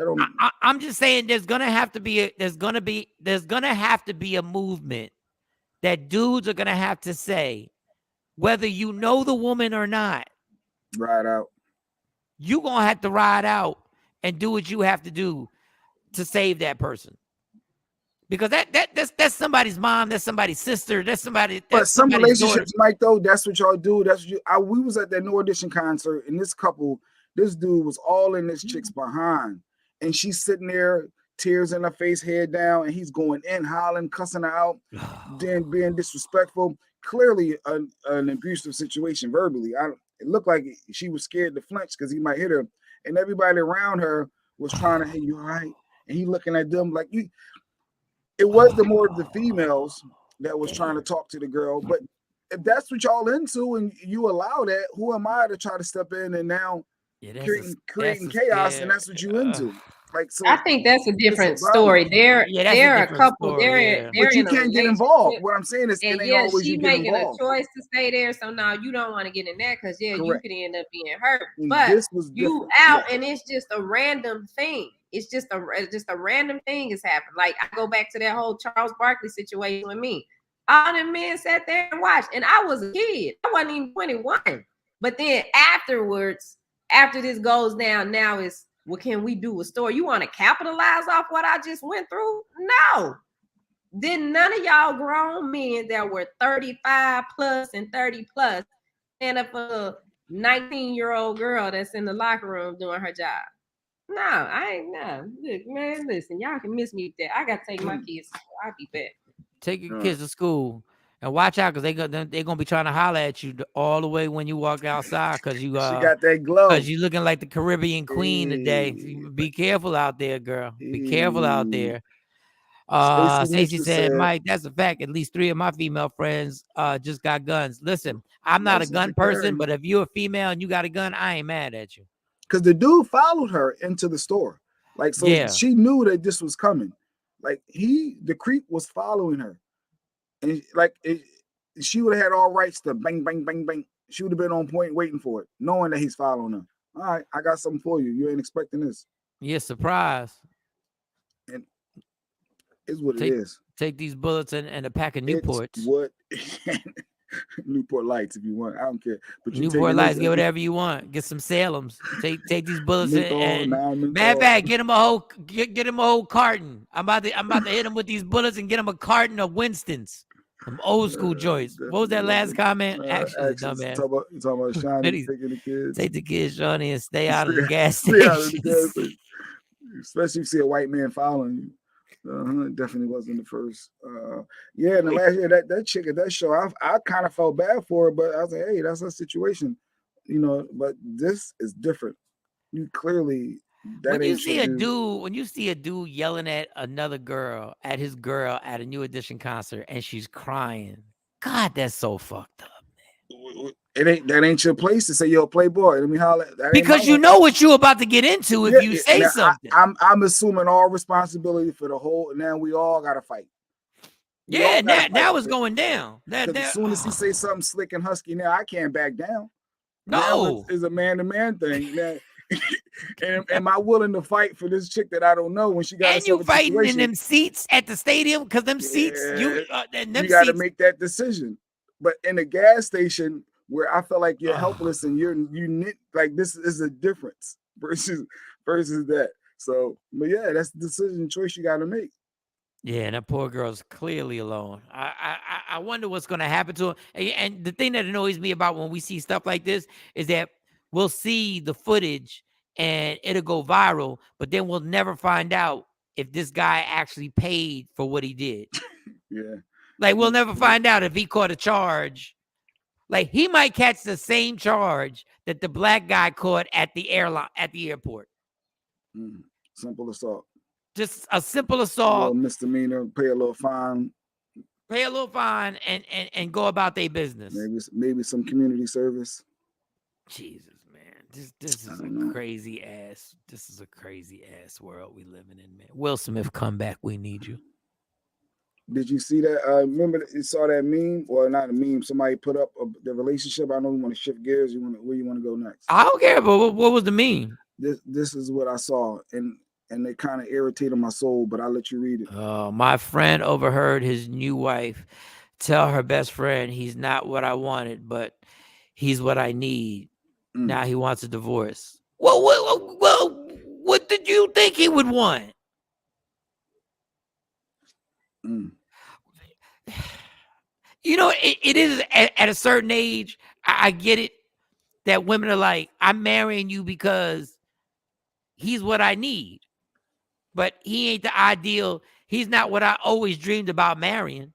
I'm just saying there's gonna have to be a movement that dudes are gonna have to say, whether you know the woman or not, ride out. You gonna have to ride out and do what you have to do to save that person. Because that's somebody's mom, that's somebody's sister, that's somebody. But some relationships, daughter. Mike, though, that's what y'all do. That's what we was at that No Audition concert, and this dude was all in this chick's behind, and she's sitting there, tears in her face, head down, and he's going in, hollering, cussing her out, then being disrespectful. Clearly, an abusive situation verbally. It looked like she was scared to flinch because he might hit her, and everybody around her was trying to, hey, you all right? And he looking at them like you. It was more of the females that was trying to talk to the girl, but if that's what y'all into and you allow that, who am I to try to step in and now creating chaos? And that's what you into. Like, so I think that's a different story. They're a couple. They're but you can't get involved. What I'm saying is, it ain't always you get involved. A choice to stay there, so now you don't want to get in that because you could end up being hurt. But you out, and it's just a random thing. It's just a random thing has happened. Like I go back to that whole Charles Barkley situation with me. All them men sat there and watched, and I was a kid. I wasn't even 21. But then afterwards, after this goes down, now it's, what can we do? A story? You want to capitalize off what I just went through? No. Then none of y'all grown men that were 35 plus and 30 plus stand up for a 19-year-old girl that's in the locker room doing her job. No, I ain't. No, look, man, listen, y'all can miss me with that. I gotta take my kids. I'll be back. Take your kids to school and watch out because they're gonna be trying to holler at you all the way when you walk outside because you she got that glow. Because you looking like the Caribbean queen today. Be careful out there, girl. Be careful out there. Stacey said, Mike, that's a fact. At least 3 of my female friends just got guns. Listen, I'm not a gun person, but if you're a female and you got a gun, I ain't mad at you. Because the dude followed her into the store. Like, so she knew that this was coming. Like, the creep was following her. And like, she would have had all rights to bang, bang, bang, bang. She would have been on point waiting for it, knowing that he's following her. All right, I got something for you. You ain't expecting this. Yeah, surprise. And it's what it is. Take these bullets and a pack of Newports. It's what Newport Lights, if you want. I don't care. But Newport Lights, get whatever you want. Get some Salems. Take these bullets and matter of fact, get him a whole carton. I'm about to hit him with these bullets and get him a carton of Winston's. Some old school joints. What was that last comment? Actually, dumbass. You talking about Shawn taking the kids? Take the kids, Shawnee, and stay out of the gas station. Especially if you see a white man following you. It definitely wasn't the first. In the last year, that chick at that show, I kind of felt bad for her, but I was like, hey, that's her situation, But this is different. You clearly when you see a dude yelling at another girl at a New Edition concert and she's crying, God, that's so fucked up. That ain't your place to say, yo, playboy. Let me holler. Because you know what you're about to get into if you say something. I'm assuming all responsibility for the whole. Now we all got to fight. Now it's going down. As soon as he say something slick and husky, now I can't back down. No, it's a man-to-man thing. Now, and am I willing to fight for this chick that I don't know when she got? And you fighting in them seats at the stadium because them seats you got to make that decision. But in a gas station where I feel like you're helpless and you like this is a difference versus that. So, but that's the decision choice you got to make. Yeah, and that poor girl's clearly alone. I wonder what's going to happen to her. And the thing that annoys me about when we see stuff like this is that we'll see the footage and it'll go viral, but then we'll never find out if this guy actually paid for what he did. Yeah. Like, we'll never find out if he caught a charge. Like, he might catch the same charge that the black guy caught at the airport. Simple assault. Just a simple assault. A little misdemeanor, pay a little fine. And go about their business. Maybe some community service. Jesus, man. This is a crazy ass. This is a crazy ass world we living in, man. Will Smith, come back. We need you. Did you see that? Remember you saw that meme, or not a meme? Somebody put up the relationship. I know you want to shift gears. Where you want to go next? I don't care, but what was the meme? This is what I saw, and it kind of irritated my soul. But I'll let you read it. My friend overheard his new wife tell her best friend he's not what I wanted, but he's what I need. Now he wants a divorce. Well, what did you think he would want? You know, it is at a certain age. I get it that women are like, I'm marrying you because he's what I need, but he ain't the ideal. He's not what I always dreamed about marrying.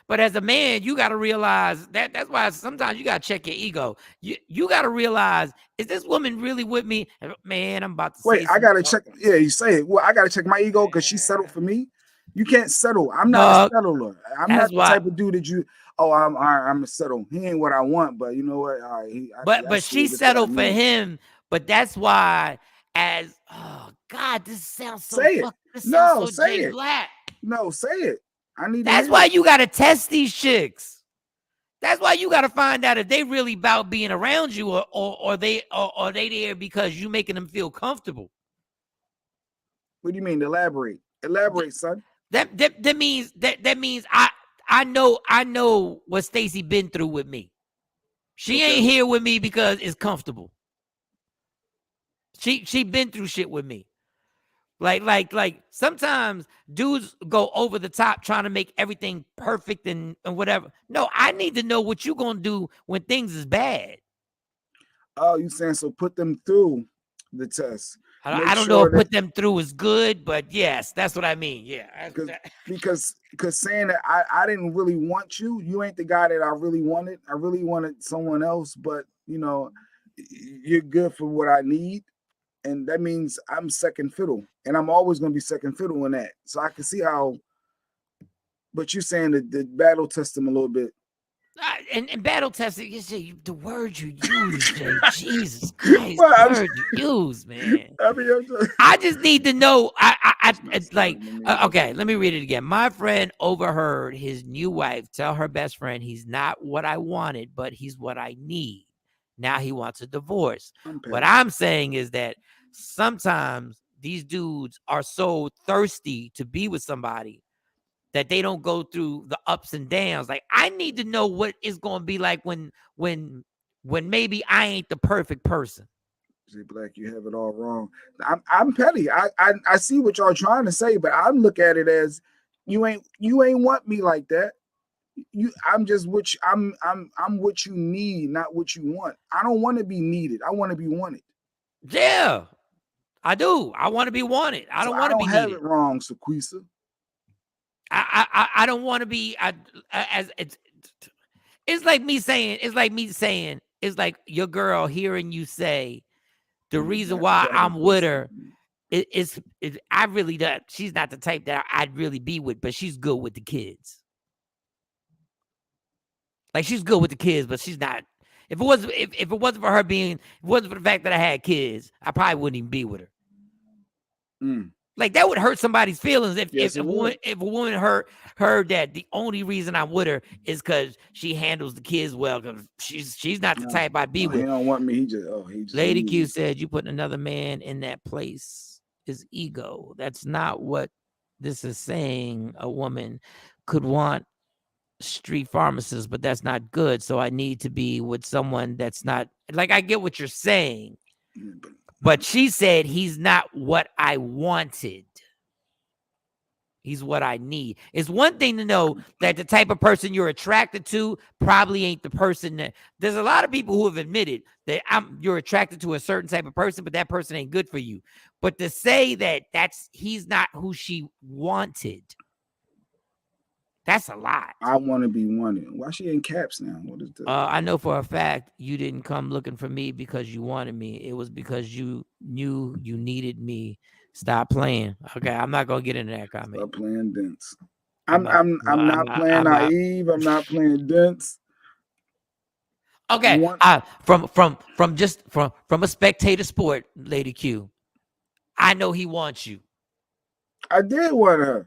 But as a man, you got to realize that's why sometimes you got to check your ego. You got to realize, is this woman really with me? Man, I'm about to wait. I got to check. Yeah, you say it. Well, I got to check my ego because she settled for me. You can't settle. I'm not a settler. I'm not the type of dude that you. Oh, I'm a settle. He ain't what I want, but you know what? All right, but she settled for him. But that's why, oh God, this sounds so. Say it. This no, so say Jay it. Black. No, say it. I need. That's why you got to test these chicks. That's why you got to find out if they really about being around you, or they there because you making them feel comfortable. What do you mean? Elaborate, son. That means I know what Stacey been through with me. She ain't here with me because it's comfortable. She been through shit with me. Like sometimes dudes go over the top trying to make everything perfect and whatever. No, I need to know what you gonna do when things is bad. Oh, you saying so? Put them through the test. I don't know if put them through is good, but yes, that's what I mean. Yeah, because saying that I didn't really want you. You ain't the guy that I really wanted. I really wanted someone else, but you know, you're good for what I need. And that means I'm second fiddle, and I'm always going to be second fiddle in that. So I can see how. But you're saying that the battle test them a little bit. And battle testing, the word you use, Jay. Jesus Christ, the word you use, man. I just need to know. Okay, let me read it again. My friend overheard his new wife tell her best friend he's not what I wanted, but he's what I need. Now he wants a divorce. What I'm saying is that sometimes these dudes are so thirsty to be with somebody that they don't go through the ups and downs. Like, I need to know what it's going to be like when maybe I ain't the perfect person. Jay Black, you have it all wrong. I'm petty. I see what y'all trying to say, but I look at it as you ain't want me like that. I'm just what I'm what you need, not what you want. I don't want to be needed. I want to be wanted. Yeah, I do. I want to be wanted. I don't want to be needed. I don't have it wrong, Sequisa. I don't want to be it's like me saying it's like your girl hearing you say the reason why I'm with her is I really don't. She's not the type that I'd really be with, but she's good with the kids. Like, she's good with the kids, but she's not. If it wasn't for her being, if it wasn't for the fact that I had kids, I probably wouldn't even be with her. Like, that would hurt somebody's feelings if a woman heard that the only reason I'm with her is because she handles the kids well. Because she's not the type I'd be with. He don't want me. He just Lady Q said you putting another man in that place is ego. That's not what this is saying. A woman could want street pharmacist, but that's not good. So I need to be with someone that's not like, I get what you're saying, but she said he's not what I wanted. He's what I need. It's one thing to know that the type of person you're attracted to probably ain't the person that. There's a lot of people who have admitted that you're attracted to a certain type of person, but that person ain't good for you. But to say that he's not who she wanted, that's a lot. I want to be wanted. Why she in caps now? What is this? I know for a fact you didn't come looking for me because you wanted me. It was because you knew you needed me. Stop playing. Okay, I'm not gonna get into that comment. Stop playing dense. I'm not playing naive. I'm not playing dense. Okay. From a spectator sport, Lady Q, I know he wants you. I did want her.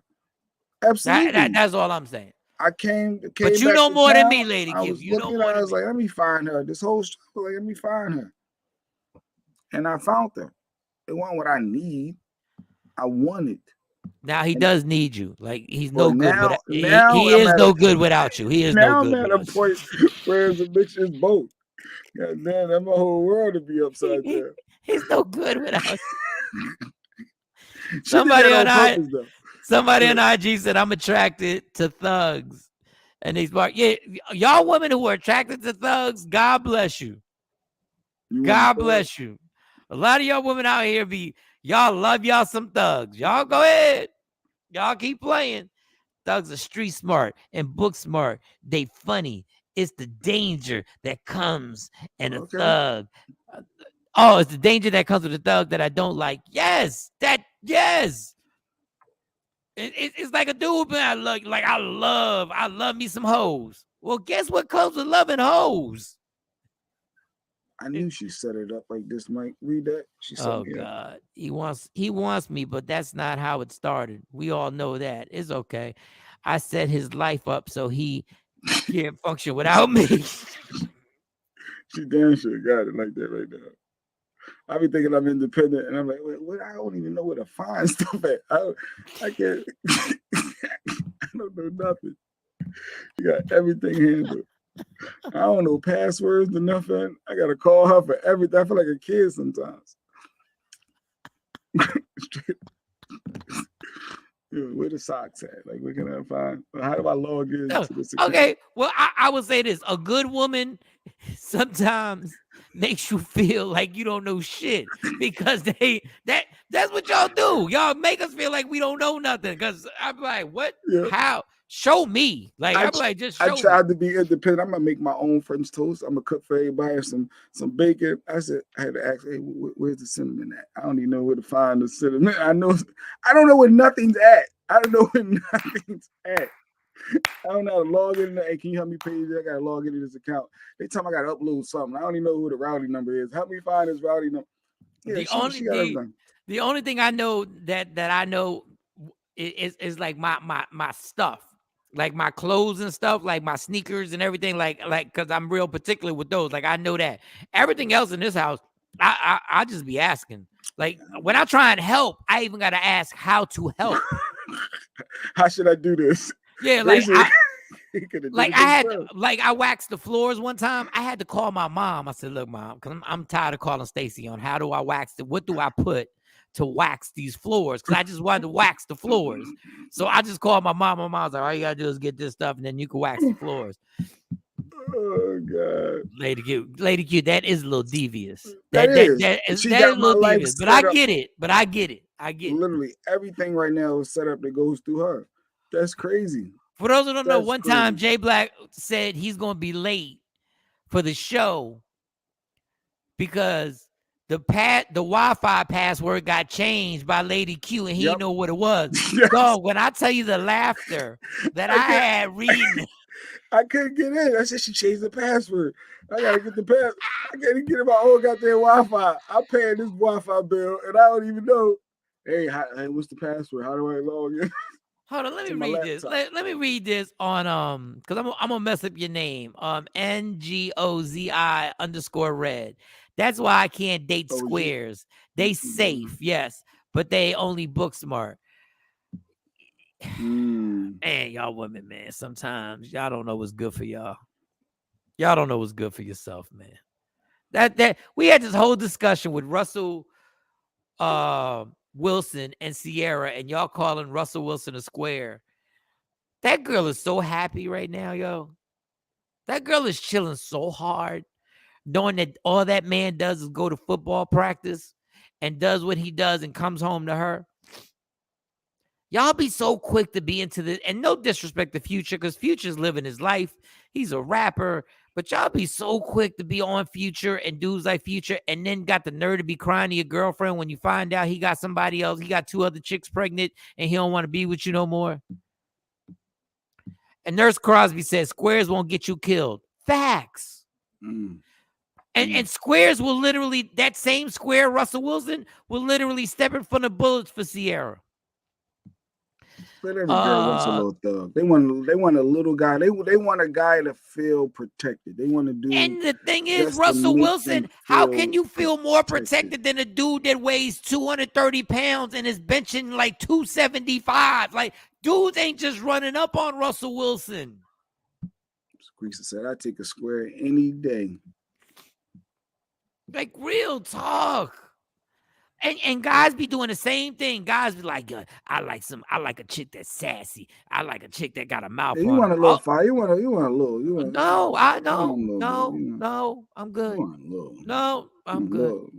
Absolutely. That's all I'm saying. I came but you back know to more town, than me, Lady Q. I was You know looking more at her, I than was me. like, let me find her. This whole show, like, let me find her. And I found her. It wasn't what I need. I wanted. Now he does need you. Like he's Well, no good. now He I'm is at no good without you. He is now no good I'm at a without point where it's a mix is both. God damn, that my whole world to be upside you. down. He's no good without you. She did that on purpose, though. Somebody on IG said, I'm attracted to thugs. And he's like, yeah, y'all women who are attracted to thugs, God bless you. God bless you. A lot of y'all women out here y'all love y'all some thugs. Y'all go ahead. Y'all keep playing. Thugs are street smart and book smart. They funny. It's the danger that comes in a thug. Oh, it's the danger that comes with a thug that I don't like. Yes. It's like a dude, man. I love me some hoes. Well, guess what comes with loving hoes? I knew she set it up like this, Mike. Read that. She set me up. God. He wants me, but that's not how it started. We all know that. It's okay. I set his life up so he can't function without me. She damn sure got it like that right now. I be thinking I'm independent, and I'm like, what? I don't even know where to find stuff at. I can't. I don't know nothing. You got everything handled. I don't know passwords or nothing. I gotta call her for everything. I feel like a kid sometimes. Where the socks at? Like, where can I find? How do I log into this account? Okay, well, I would say this: a good woman sometimes makes you feel like you don't know shit because that's what y'all do. Y'all make us feel like we don't know nothing. Because I'm like, what? Yeah. How? Show me. Like I'm like, just show me. I tried to be independent. I'm gonna make my own French toast. I'm gonna cook for everybody some bacon. I had to ask, hey, where's the cinnamon at? I don't even know where to find the cinnamon. I don't know where nothing's at. I don't know where nothing's at. I don't know how to log in. Hey, can you help me pay? I gotta log into this account. They tell me I gotta upload something. I don't even know who the routing number is. Help me find this routing number. Yeah, the only thing I know that I know is like my stuff. Like my clothes and stuff, like my sneakers and everything, like because I'm real particular with those. Like I know that. Everything else in this house, I just be asking. Like when I try and help, I even gotta ask how to help. How should I do this? Yeah, I waxed the floors one time. I had to call my mom. I said, "Look, Mom, because I'm tired of calling Stacy on how do I wax it? What do I put to wax these floors?" Because I just wanted to wax the floors. So I just called my mom. My mom's like, "All you gotta do is get this stuff, and then you can wax the floors." Oh God, Lady Q, that is a little devious. That is a little devious, but I get it. I get it. Literally everything right now is set up that goes through her. That's crazy. For those who don't know, one time Jay Black said he's going to be late for the show because the Wi-Fi password got changed by Lady Q and he didn't know what it was. Yes. So when I tell you the laughter that I had reading, I couldn't get in. I said she changed the password. I gotta get the password. I can't get in my own goddamn Wi-Fi. I'm paying this Wi-Fi bill and I don't even know. Hey, what's the password? How do I log in? Hold on, let me read this. Let me read this on because I'm gonna mess up your name. NGOZI_red. That's why I can't date squares. They safe, yes, but they only book smart. Man, y'all women, man. Sometimes y'all don't know what's good for y'all. Y'all don't know what's good for yourself, man. That we had this whole discussion with Russell Wilson and Sierra, and y'all calling Russell Wilson a square. That girl is so happy right now, yo. That girl is chilling so hard, knowing that all that man does is go to football practice and does what he does and comes home to her. Y'all be so quick to be into this, and no disrespect to Future, because Future's living his life. He's a rapper, but y'all be so quick to be on Future and dudes like Future, and then got the nerve to be crying to your girlfriend when you find out he got somebody else, he got 2 other chicks pregnant, and he don't want to be with you no more. And Nurse Crosby says squares won't get you killed. Facts. And squares will literally, that same square, Russell Wilson, will literally step in front of bullets for Sierra. But every girl wants a little thug. They want a little guy. They want a guy to feel protected. They want to do. And the thing is, Russell Wilson, how can you feel more protected than a dude that weighs 230 pounds and is benching like 275? Like, dudes ain't just running up on Russell Wilson. Greaser said, "I take a square any day." Like, real talk. And guys be doing the same thing. Guys be like, I like a chick that's sassy. I like a chick that got a mouth. You want a little fire? You want a little? No, I know. No, I'm good. No, I'm good.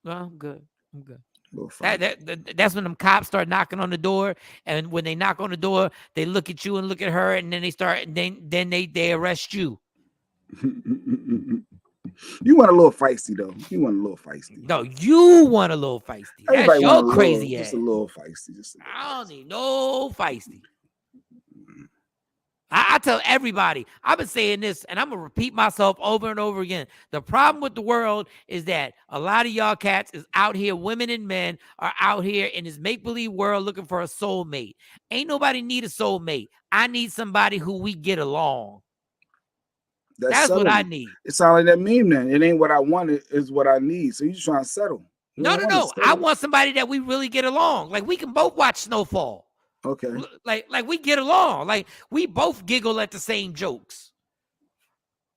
No, I'm good. I'm good. That's when them cops start knocking on the door, and when they knock on the door, they look at you and look at her, and then they start. Then they arrest you. You want a little feisty though. You want a little feisty. No, you want a little feisty. That's your crazy ass. Just a little feisty. I don't need no feisty. I tell everybody, I've been saying this, and I'm going to repeat myself over and over again. The problem with the world is that a lot of y'all cats is out here, women and men are out here in this make-believe world looking for a soulmate. Ain't nobody need a soulmate. I need somebody who we get along. That's what I need. It sounds like that meme then. It ain't what I want, it is what I need. So you just trying to settle. No. I want somebody that we really get along. Like, we can both watch Snowfall. Okay. Like we get along. Like, we both giggle at the same jokes.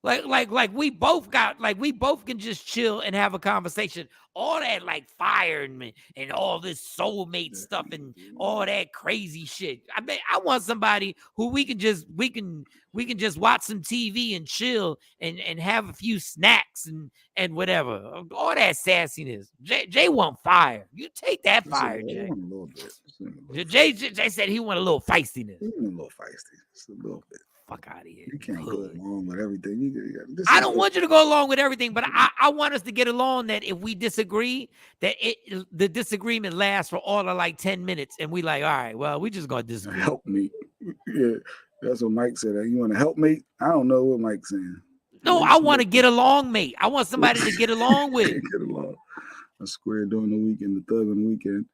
Like we both can just chill and have a conversation. All that like fire and all this soulmate stuff and all that crazy shit. I want somebody who we can just watch some TV and chill and have a few snacks and whatever. All that sassiness. Jay want fire. You take that fire, Jay. A little bit. Jay said he want a little feistiness. He want a little feisty. Just a little bit. Fuck out of here. You can't go along with everything. I don't want you to go along with everything, but I want us to get along that if we disagree, that the disagreement lasts for all of like 10 minutes, and we like, all right, well, we just gonna disagree. Help me. Yeah, that's what Mike said. You want to help me? I don't know what Mike's saying. No, I want to get along, mate. I want somebody to get along with. Get along. A square during the weekend, the thug on the weekend.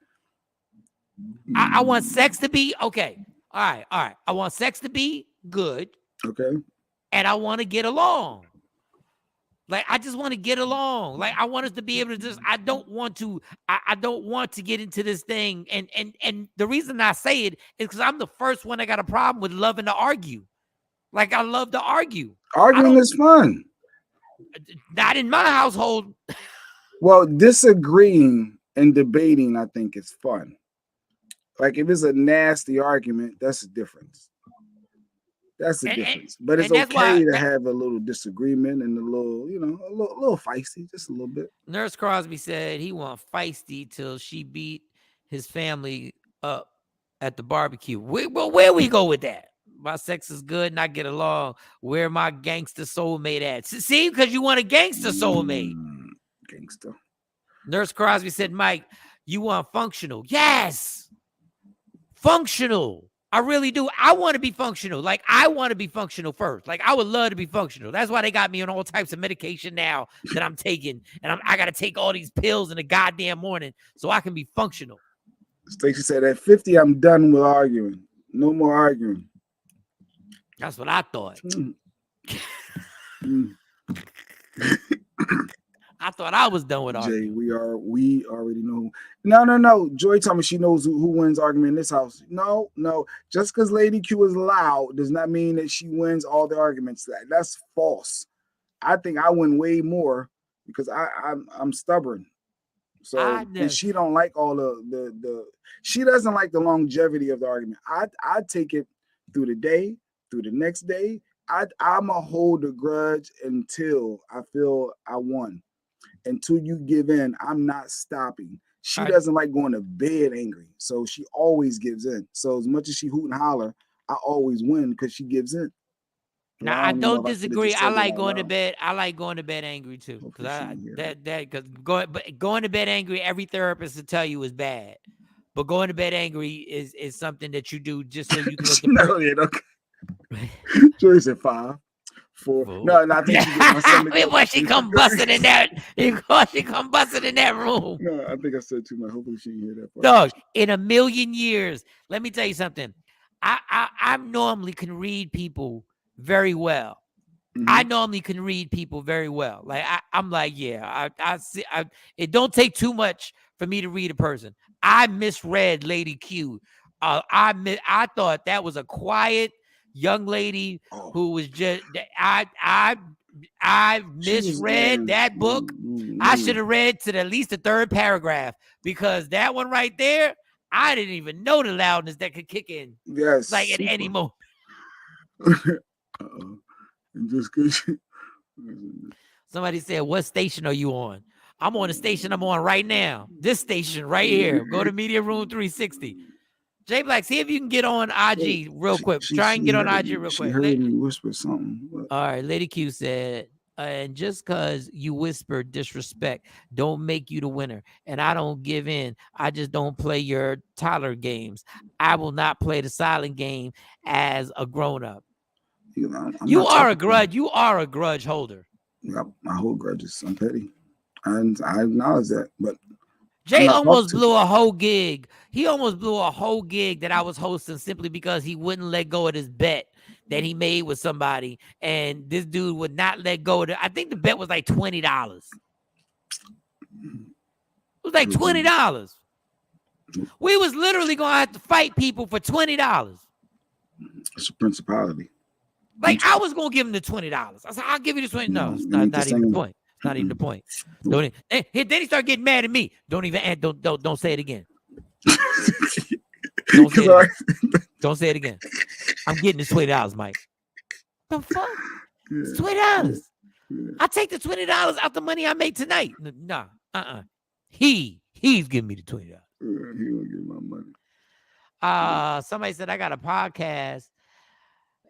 I want sex to be okay. All right. I want sex to be good. Okay. And I want to get along. Like, I just want to get along. Like, I want us to be able to just, I don't want to get into this thing. And the reason I say it is because I'm the first one that got a problem with loving to argue. Like, I love to argue. Arguing is fun. Not in my household. Well, disagreeing and debating, I think, is fun. Like, if it's a nasty argument, that's a difference. That's the difference. But it's okay to have a little disagreement and a little, a little feisty, just a little bit. Nurse Crosby said he want feisty till she beat his family up at the barbecue. Where we go with that? My sex is good and I get along. Where my gangster soulmate at? See, because you want a gangster soulmate. Gangster. Nurse Crosby said, Mike, you want functional. Yes. Functional. I really do. I want to be functional. Like, I want to be functional first. Like, I would love to be functional. That's why they got me on all types of medication now that I'm taking. And I got to take all these pills in the goddamn morning so I can be functional. Stacey said, at 50, I'm done with arguing. No more arguing. That's what I thought. I thought I was done with arguing. Jay, we already know. No. Joy told me she knows who wins argument in this house. No. Just because Lady Q is loud does not mean that she wins all the arguments. That's false. I think I win way more because I'm stubborn. So and she don't like all the she doesn't like the longevity of the argument. I take it through the day, through the next day. I'ma hold a grudge until I feel I won. Until you give in, I'm not stopping. She doesn't like going to bed angry, so she always gives in. So as much as she hoot and holler, I always win because she gives in. Now I don't disagree. I like going to bed. I like going to bed angry too, because going to bed angry, every therapist will tell you is bad. But going to bed angry is something that you do just so you can look okay. Joyce at 5. 4. No, I think she come busting in that. She come busting in that room. No, I think I said too much. Hopefully she didn't hear that part. Dog, in a million years, let me tell you something. I normally can read people very well. I normally can read people very well. Like I'm like, yeah, I see. It don't take too much for me to read a person. I misread Lady Q. I thought that was a quiet young lady who was just. I misread that book. I should have read to at least the third paragraph, because that one right there, I didn't even know the loudness that could kick in. Yes, like at any moment. Just because Somebody said, "What station are you on?" I'm on the station I'm on right now. This station right here. Go to Media Room 360. J Black, see if you can get on IG real quick. Try and get on IG real quick. She heard me whisper something. All right, Lady Q said, and just because you whisper disrespect don't make you the winner. And I don't give in. I just don't play your toddler games. I will not play the silent game as a grown-up. You are a grudge. You are a grudge holder. Yeah, my whole grudges. I'm petty. And I acknowledge that. But Jay almost blew a whole gig. He almost blew a whole gig that I was hosting simply because he wouldn't let go of this bet that he made with somebody. And this dude would not let go of it. I think the bet was like $20. It was like $20. We was literally going to have to fight people for $20. It's a principality. Like, I was going to give him the $20. I said, I'll give you the $20. No, it's not even the point. It's not even the point. Then he started getting mad at me. Don't say it again. Don't say it again. I'm getting the $20, Mike. The fuck? It's $20. I take the $20 out the money I make tonight. Nah, He's giving me the $20. He will give my money. Somebody said I got a podcast,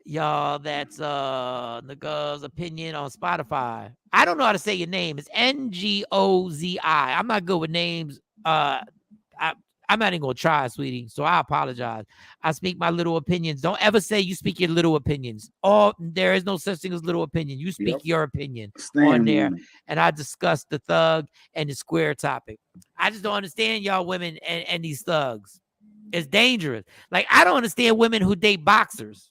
y'all, that's Nigga's Opinion on Spotify. I don't know how to say your name. It's Ngozi. I'm not good with names. I'm not even gonna try, sweetie. So I apologize. I speak my little opinions. Don't ever say you speak your little opinions. There is no such thing as little opinion. You speak your opinion on there. And I discuss the thug and the square topic. I just don't understand y'all women and these thugs. It's dangerous. Like, I don't understand women who date boxers.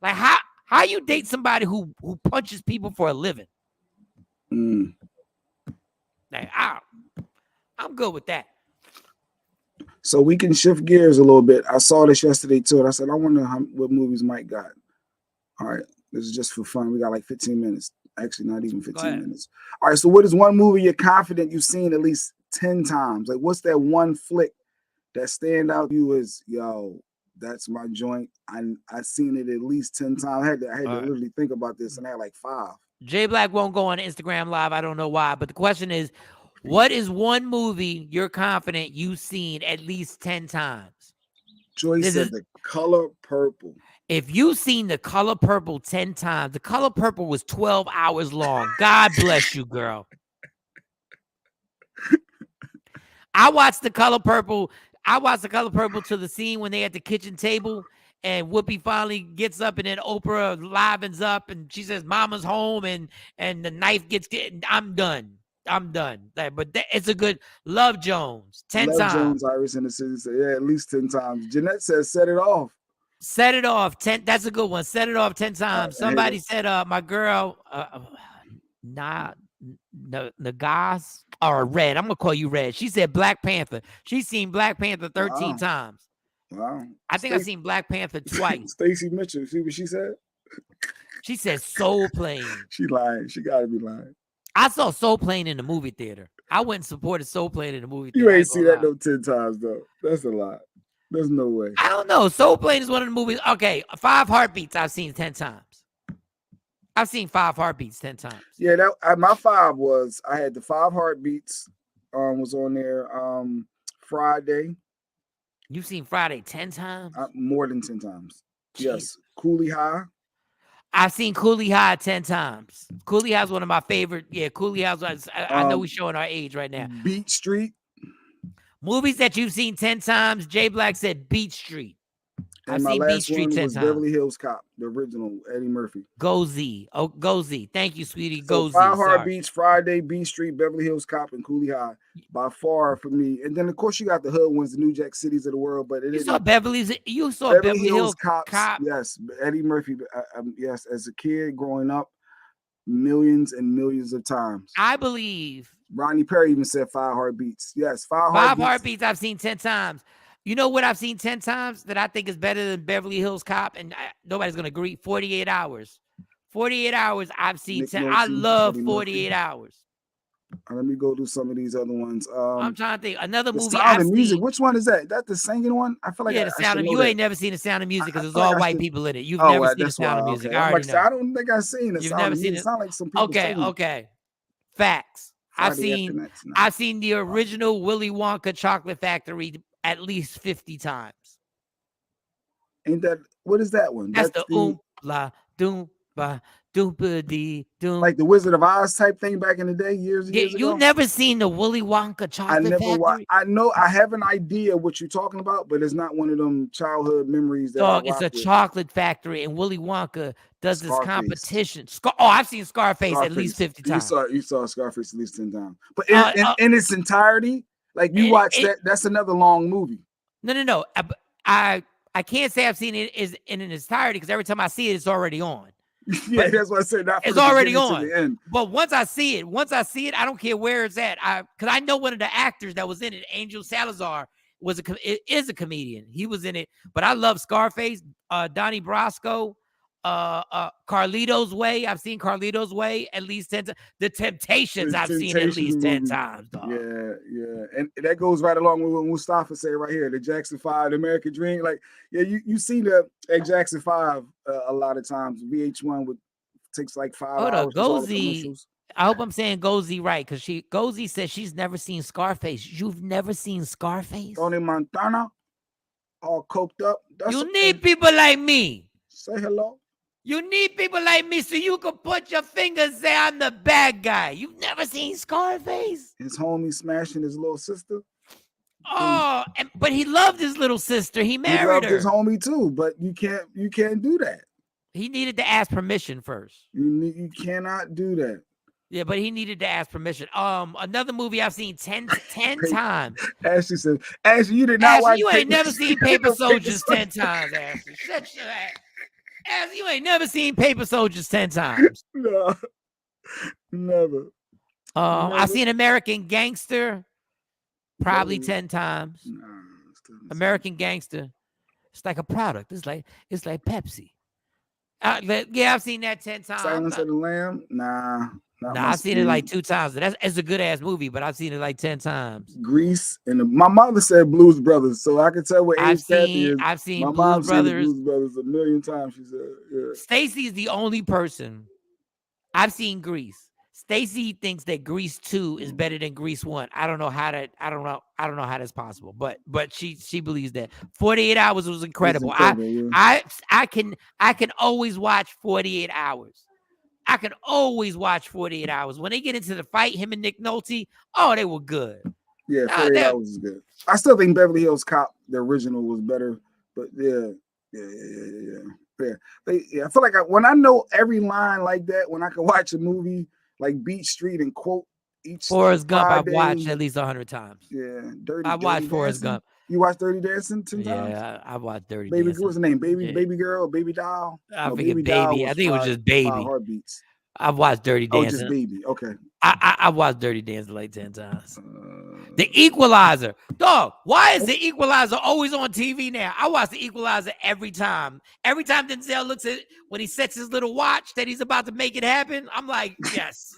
Like, how you date somebody who punches people for a living? Like, I'm good with that. So we can shift gears a little bit. I saw this yesterday too, and I said, I wonder what movies Mike got. All right, this is just for fun. We got like 15 minutes. Actually, not even 15 minutes. All right, so what is one movie you're confident you've seen at least 10 times? Like, what's that one flick that stand out to you as, yo, that's my joint? I seen it at least 10 times. I had to literally think about this, and I had like 5. J Black won't go on Instagram Live. I don't know why, but the question is, what is one movie you're confident you've seen at least 10 times? Joyce said The Color Purple. If you've seen The Color Purple 10 times, The Color Purple was 12 hours long. God bless you, girl. I watched The Color Purple. To the scene when they at the kitchen table and Whoopi finally gets up and then Oprah livens up and she says, Mama's home, and the knife gets, I'm done. But it's a good Love Jones 10 times. Love Jones, Iris in the City said, yeah, at least 10 times. Jeanette says, set it off. Set it off 10. That's a good one. Set it off 10 times. Somebody said, my girl, Nagas or Red. I'm gonna call you Red. She said Black Panther. She's seen Black Panther 13 times. Wow. I think I've seen Black Panther twice. Stacey Mitchell, see what she said? She said Soul Plane. She lying. She gotta be lying. I saw Soul Plane in the movie theater. I went and supported Soul Plane in the movie theater. You ain't seen that no 10 times though. That's a lot. There's no way. I don't know. Soul Plane is one of the movies. Okay, 5 Heartbeats I've seen 10 times. I've seen 5 Heartbeats 10 times. Yeah, my 5 was, I had the 5 Heartbeats was on there. Friday. You've seen Friday 10 times? More than 10 times. Jeez. Yes. Coolie High. I've seen Coolie High 10 times. Coolie High is one of my favorite. Yeah, Coolie High. I know we're showing our age right now. Beat Street. Movies that you've seen 10 times. J Black said Beat Street. And my last one was Beverly Hills Cop, the original Eddie Murphy. Go Z. Oh, Go Z. Thank you, sweetie. Go Z. 5 Heartbeats, Friday, B Street, Beverly Hills Cop, and Cooley High by far for me. And then of course you got the hood ones, the New Jack Cities of the world. But you saw Beverly Hills Cops. Yes, Eddie Murphy. Yes, as a kid growing up, millions and millions of times. I believe Rodney Perry even said 5 Heartbeats. Yes, 5 Heartbeats I've seen 10 times. You know what I've seen 10 times that I think is better than Beverly Hills Cop? And nobody's going to agree. 48 Hours. 48 Hours I've seen 10. I love 48 Hours. Let me go do some of these other ones. I'm trying to think. Another movie Sound of Music. Which one is that? That the singing one? I feel like the Sound of Music. You ain't never seen The Sound of Music because it's all white people in it. You've never seen The Sound of Music. I don't think I've seen it. You've never seen it. Sound like some people. Okay. Facts. I've seen the original Willy Wonka Chocolate Factory at least 50 times. Ain't that what is that one? That's the oompa doompa doompa dee doom. Like the Wizard of Oz type thing back in the day, years ago. You never seen the Willy Wonka Chocolate Factory? I know I have an idea what you're talking about, but it's not one of them childhood memories that Dog, it's a chocolate factory, and Willy Wonka does this competition. I've seen Scarface at least 50 times. You saw Scarface at least 10 times. But in its entirety, like you watch that's another long movie. No. I can't say I've seen it in its entirety because every time I see it, it's already on. Yeah, that's what I said. It's already on. But once I see it, I don't care where it's at. Because I know one of the actors that was in it, Angel Salazar, is a comedian. He was in it. But I love Scarface, Donnie Brasco, Carlito's Way. I've seen Carlito's Way at least 10 times. The Temptations I've seen at least 10 times. Dog. Yeah. And that goes right along with what Mustafa said right here. The Jackson 5, the American Dream. Like, yeah, you see the Jackson 5 a lot of times. VH1 takes like 5 hours. Gozy. I hope I'm saying Gozy right, because Gozy says she's never seen Scarface. You've never seen Scarface? Tony Montana, all coked up. You need people like me. Say hello. You need people like me so you can put your finger and say I'm the bad guy. You've never seen Scarface? His homie smashing his little sister. Oh, but he loved his little sister. He married her. He loved his homie too, but you can't do that. He needed to ask permission first. You cannot do that. Yeah, but he needed to ask permission. Another movie I've seen 10 times. Ashley said, Ashley, you did not watch. You ain't never seen Paper Soldiers 10 times, Ashley. Shut your ass. Ashley, you ain't never seen Paper Soldiers 10 times. No, never. I've seen American Gangster probably 10 times. No, American Gangster. It's like a product. It's like Pepsi. I've seen that 10 times. Silence of the Lamb? Nah, I've seen it like 2 times. It's a good ass movie, but I've seen it like 10 times. Grease and my mother said Blues Brothers, so I can tell what age Kathy is. I've seen my Blues Brothers. Blues Brothers a million times. She said, yeah. Stacy is the only person I've seen Grease. Stacy thinks that Grease 2 is better than Grease 1. I don't know how that's possible, but she believes that. 48 Hours was incredible. I can always watch 48 Hours. I can always watch 48 Hours. When they get into the fight, him and Nick Nolte, they were good. Yeah, 48 Hours is good. I still think Beverly Hills Cop, the original, was better, but yeah. I feel like when I know every line like that, when I can watch a movie like Beach Street and quote each Forrest Gump, I've watched at least 100 times. Yeah, I watched Forrest Gump. You watched Dirty Dancing 10 times? Yeah, I watched Dirty Dancing. Dancing. What's the name? Baby Girl, Baby Doll? I think it was just Baby. Heartbeats. I've watched Dirty Dancing. Just Baby. Okay. I watched Dirty Dancing like 10 times. The Equalizer. Dog, why is The Equalizer always on TV now? I watch The Equalizer every time. Every time Denzel looks at it, when he sets his little watch that he's about to make it happen, I'm like, yes.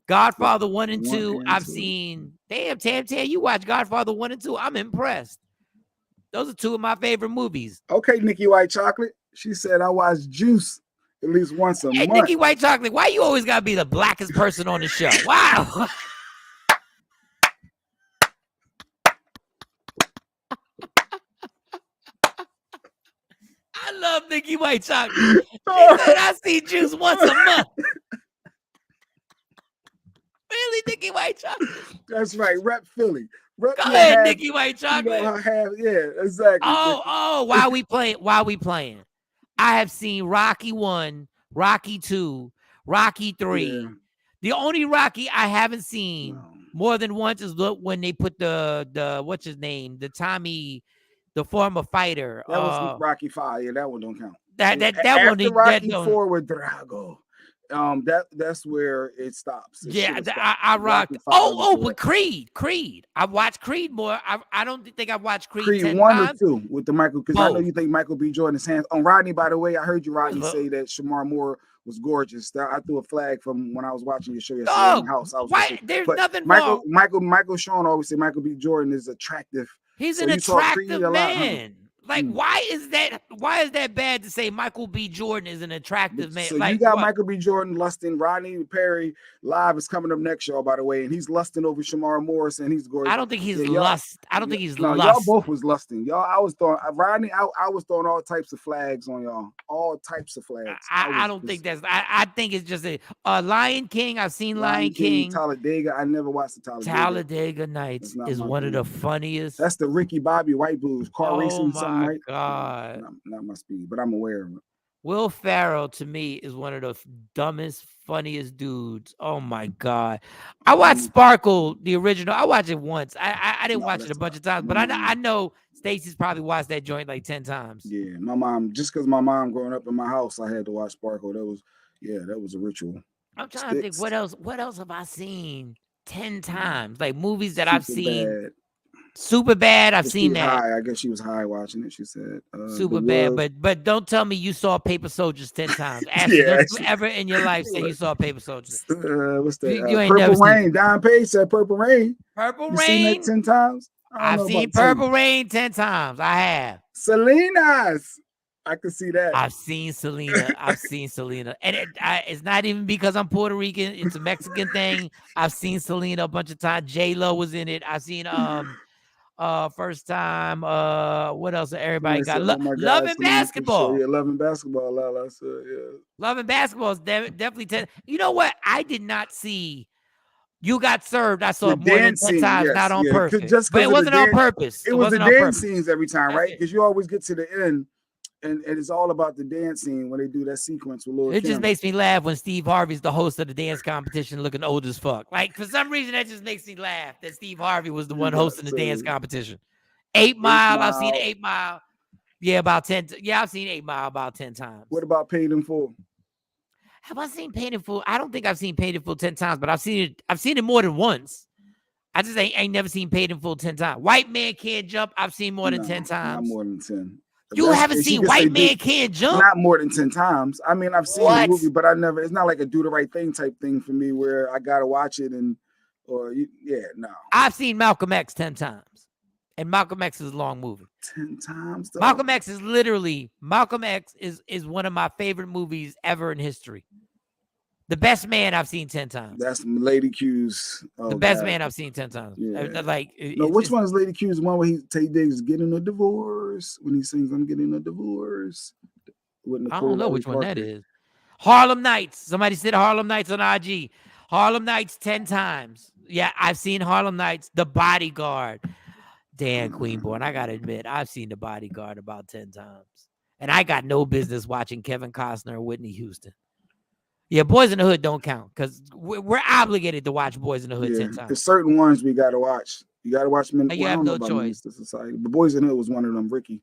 Godfather 1 and 2, I've seen. Damn, Tam, you watch Godfather 1 and 2. I'm impressed. Those are 2 of my favorite movies. Okay, Nikki White Chocolate. She said I watch Juice at least once a month. Nikki White Chocolate, why you always gotta be the blackest person on the show? Wow. I love Nikki White Chocolate. She said I see Juice once a month. Really, Nikki White Chocolate? That's right. Rep Philly. Go ahead, Nikki White Chocolate. Exactly. While we playing, I have seen Rocky 1, Rocky 2, Rocky 3. Yeah. The only Rocky I haven't seen more than once is when they put the what's his name, the former fighter. That was Rocky 5. Yeah, that one don't count. That after one Rocky 4 with Drago. That's where it stops. I rocked. But Creed. I've watched Creed more. I don't think I've watched Creed 10 1 times. or 2 with the Michael, because I know you think Michael B. Jordan's hands on Rodney. By the way, I heard you, Rodney, say that Shamar Moore was gorgeous. I threw a flag from when I was watching your show yesterday in the house. There's nothing wrong. Michael Shawn always say Michael B. Jordan is attractive. He's an attractive man. Like, why is that bad to say Michael B. Jordan is an attractive man? So you got Michael B. Jordan lusting. Rodney Perry live is coming up next, y'all, by the way, and he's lusting over Shamar Morris, and he's gorgeous. I don't think he's lust. I don't think he's lust. Y'all both was lusting. Y'all, I was throwing Rodney. I was throwing all types of flags on y'all. All types of flags. I don't think that's. I think it's just a Lion King. I've seen Lion King. Talladega. I never watched the Talladega. Talladega Nights is one of the funniest. That's the Ricky Bobby White Blues car racing. Oh my God. Not my speed, but I'm aware of it. Will Ferrell to me is one of the dumbest, funniest dudes. Oh my God. I watched Sparkle, the original. I watched it once. I didn't watch it a bunch of times, but I know Stacey's probably watched that joint like 10 times. Yeah, my mom, just because my mom growing up in my house, I had to watch Sparkle. That was a ritual. I'm trying to think what else have I seen 10 times? Like movies that I've seen. Super Bad. I've seen that. I guess she was high watching it. She said Super Bad, but don't tell me you saw Paper Soldiers 10 times. Don't you ever in your life say you saw Paper Soldiers? What's that? You ain't Purple never Rain. Don Page said Purple Rain. Purple you Rain. Seen that 10 times? I've seen Purple Rain 10 times. I have. Selena's. I can see that. I've seen Selena. And it's not even because I'm Puerto Rican. It's a Mexican thing. I've seen Selena a bunch of times. J-Lo was in it. I've seen first time what else everybody got? Love and Basketball. Yeah, Love and Basketball. Love and Basketball is definitely 10. You know what? I did not see You Got Served. I saw it more than 10 times, not on purpose. But it wasn't on purpose. It was the dance scenes every time, right? Because you always get to the end. And it's all about the dance scene when they do that sequence with Lil Kim. It just makes me laugh when Steve Harvey's the host of the dance competition looking old as fuck. Like, for some reason, that just makes me laugh that Steve Harvey was the one hosting the dance competition. 8 Mile, I've seen 8 Mile. Yeah, about 10. I've seen 8 Mile about 10 times. What about Paid in Full? Have I seen Paid in Full? I don't think I've seen Paid in Full 10 times, but I've seen it more than once. I just ain't never seen Paid in Full 10 times. White Man Can't Jump, I've seen more than 10 times. Not more than 10. You haven't seen White Man Can't Jump? Not more than 10 times. I mean, I've seen the movie, but it's not like a do the right thing type thing for me where I got to watch it no. I've seen Malcolm X 10 times. And Malcolm X is a long movie. 10 times? Though? Malcolm X is one of my favorite movies ever in history. The Best Man I've seen 10 times. That's Lady Q's. The Best Man I've seen 10 times. Yeah. Which one is Lady Q's? The one where Tay Diggs getting a divorce when he sings "I'm getting a divorce." I don't know which one that is. Harlem Nights. Somebody said Harlem Nights on IG. Harlem Nights 10 times. Yeah, I've seen Harlem Nights. The Bodyguard. Dan Queenborn. I gotta admit, I've seen The Bodyguard about 10 times, and I got no business watching Kevin Costner or Whitney Houston. Yeah, Boys in the Hood don't count because we're obligated to watch Boys in the Hood 10 times. There's certain ones we got to watch. You got to watch them. You have no choice. Society. But Boys in the Hood was one of them. Ricky,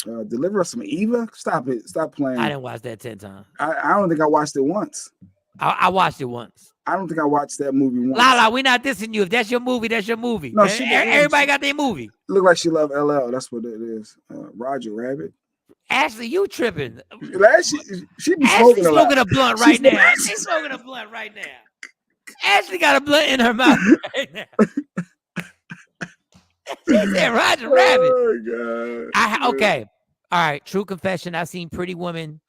Deliver Us Some Eva. Stop it. Stop playing. I didn't watch that 10 times. I don't think I watched it once. I watched it once. I don't think I watched that movie once. Lala, we're not dissing you. If that's your movie, that's your movie. No, everybody got their movie. Look like she loved LL. That's what it is. Roger Rabbit. Ashley, you tripping? She be smoking a blunt right now. She's smoking a blunt right now. Ashley got a blunt in her mouth right now. She said Roger Rabbit. Oh God. Okay. All right. True confession. I've seen Pretty Woman.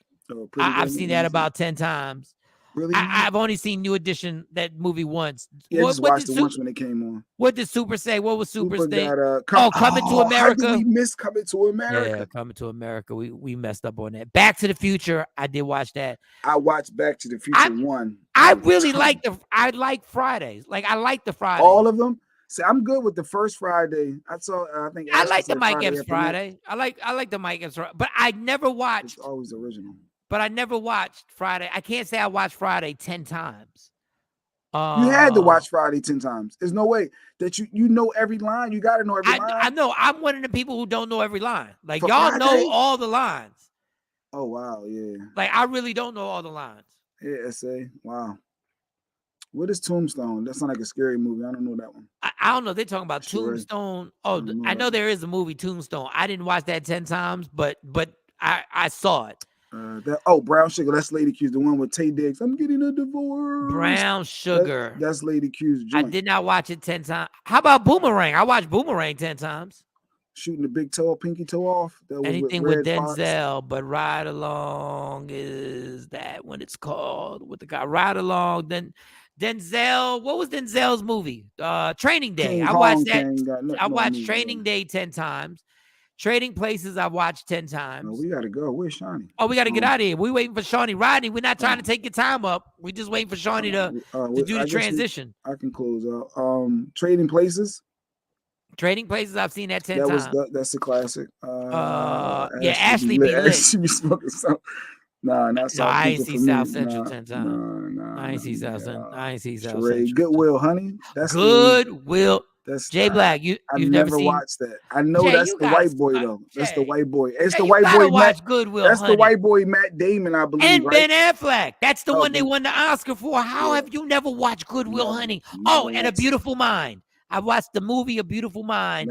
I've seen that about 10 times. Really? I've only seen New Edition, that movie, once. Yeah, I just watched it once when it came on. What did Super say? What was Super's thing? Coming to America. How did we miss Coming to America? Yeah, Coming to America. We messed up on that. Back to the Future. I did watch that. I watched Back to the Future 1. I really like I like Fridays. Like, I like the Fridays. All of them? See, I'm good with the first Friday. I think I like the Mike Epps Friday. I like the Mike Epps Friday, but I never watched. It's always original. But I never watched Friday. I can't say I watched Friday 10 times. You had to watch Friday 10 times. There's no way that you know every line. You got to know every line. I know. I'm one of the people who don't know every line. Like, For y'all Friday? know all the lines. Oh, wow. Yeah. Like, I really don't know all the lines. Yeah, SA. Wow. What is Tombstone? That sounds like a scary movie. I don't know that one. I don't know. They're talking about Tombstone. Oh, I know there is a movie, Tombstone. I didn't watch that 10 times, but I saw it. Brown Sugar. That's Lady Q's, the one with Tay Diggs. I'm getting a divorce. Brown Sugar. That's Lady Q's joint. I did not watch it 10 times. How about Boomerang? I watched Boomerang 10 times. Shooting the big toe, pinky toe off. That Anything with Denzel, but Ride Along is that when it's called with the guy Ride Along. Then Denzel, what was Denzel's movie? Training Day. I watched that. I watched Training Day 10 times. Trading Places I watched 10 times. No, we gotta go. Where's Shawnee? Oh, we gotta get out of here. We waiting for Shawnee. Rodney, we're not trying to take your time up. We just waiting for Shawnee to do the transition. I can close out. Trading Places. Trading Places, I've seen that 10 times. That's a classic. Ashley be lit. Ashley be smoking something. Nah, not South. No, I ain't see South Central 10 times. I ain't see South Central. I ain't see South Central. Goodwill, honey. That's Goodwill. That's Jay Black. You've never seen... watched that. I know Jay, that's the white boy though. Jay. That's the white boy. It's the you white boy. Watch Goodwill. That's the white boy Matt Damon, I believe. And right? Ben Affleck. That's the one they won the Oscar for. How have you never watched Goodwill Hunting? And A Beautiful Mind. I watched the movie A Beautiful Mind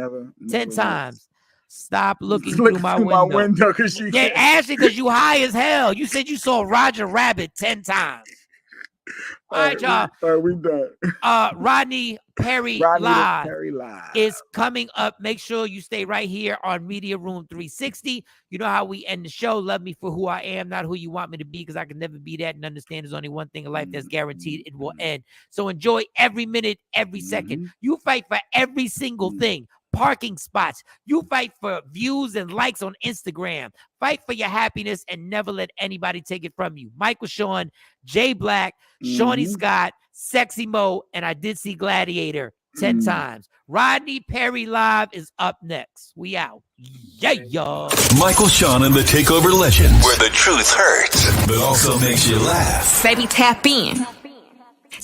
10 times. Stop looking through my window. Ashley, because you high as hell. You said you saw Roger Rabbit 10 times. All right, y'all. All right, we done. Rodney Perry Live is coming up. Make sure you stay right here on Media Room 360. You know how we end the show. Love me for who I am, not who you want me to be, because I can never be that, and understand there's only one thing in life that's guaranteed. It will end. So enjoy every minute, every second. You fight for every single thing. Parking spots. You fight for views and likes on Instagram. Fight for your happiness and never let anybody take it from you. Michael Shawn, Jay Black, Shawnee Scott, Sexy Mo, and I did see Gladiator 10 times. Rodney Perry Live is up next. We out. Yeah, y'all. Michael Shawn and the TakeOver Legend, where the truth hurts, but also makes you laugh. Baby, tap in.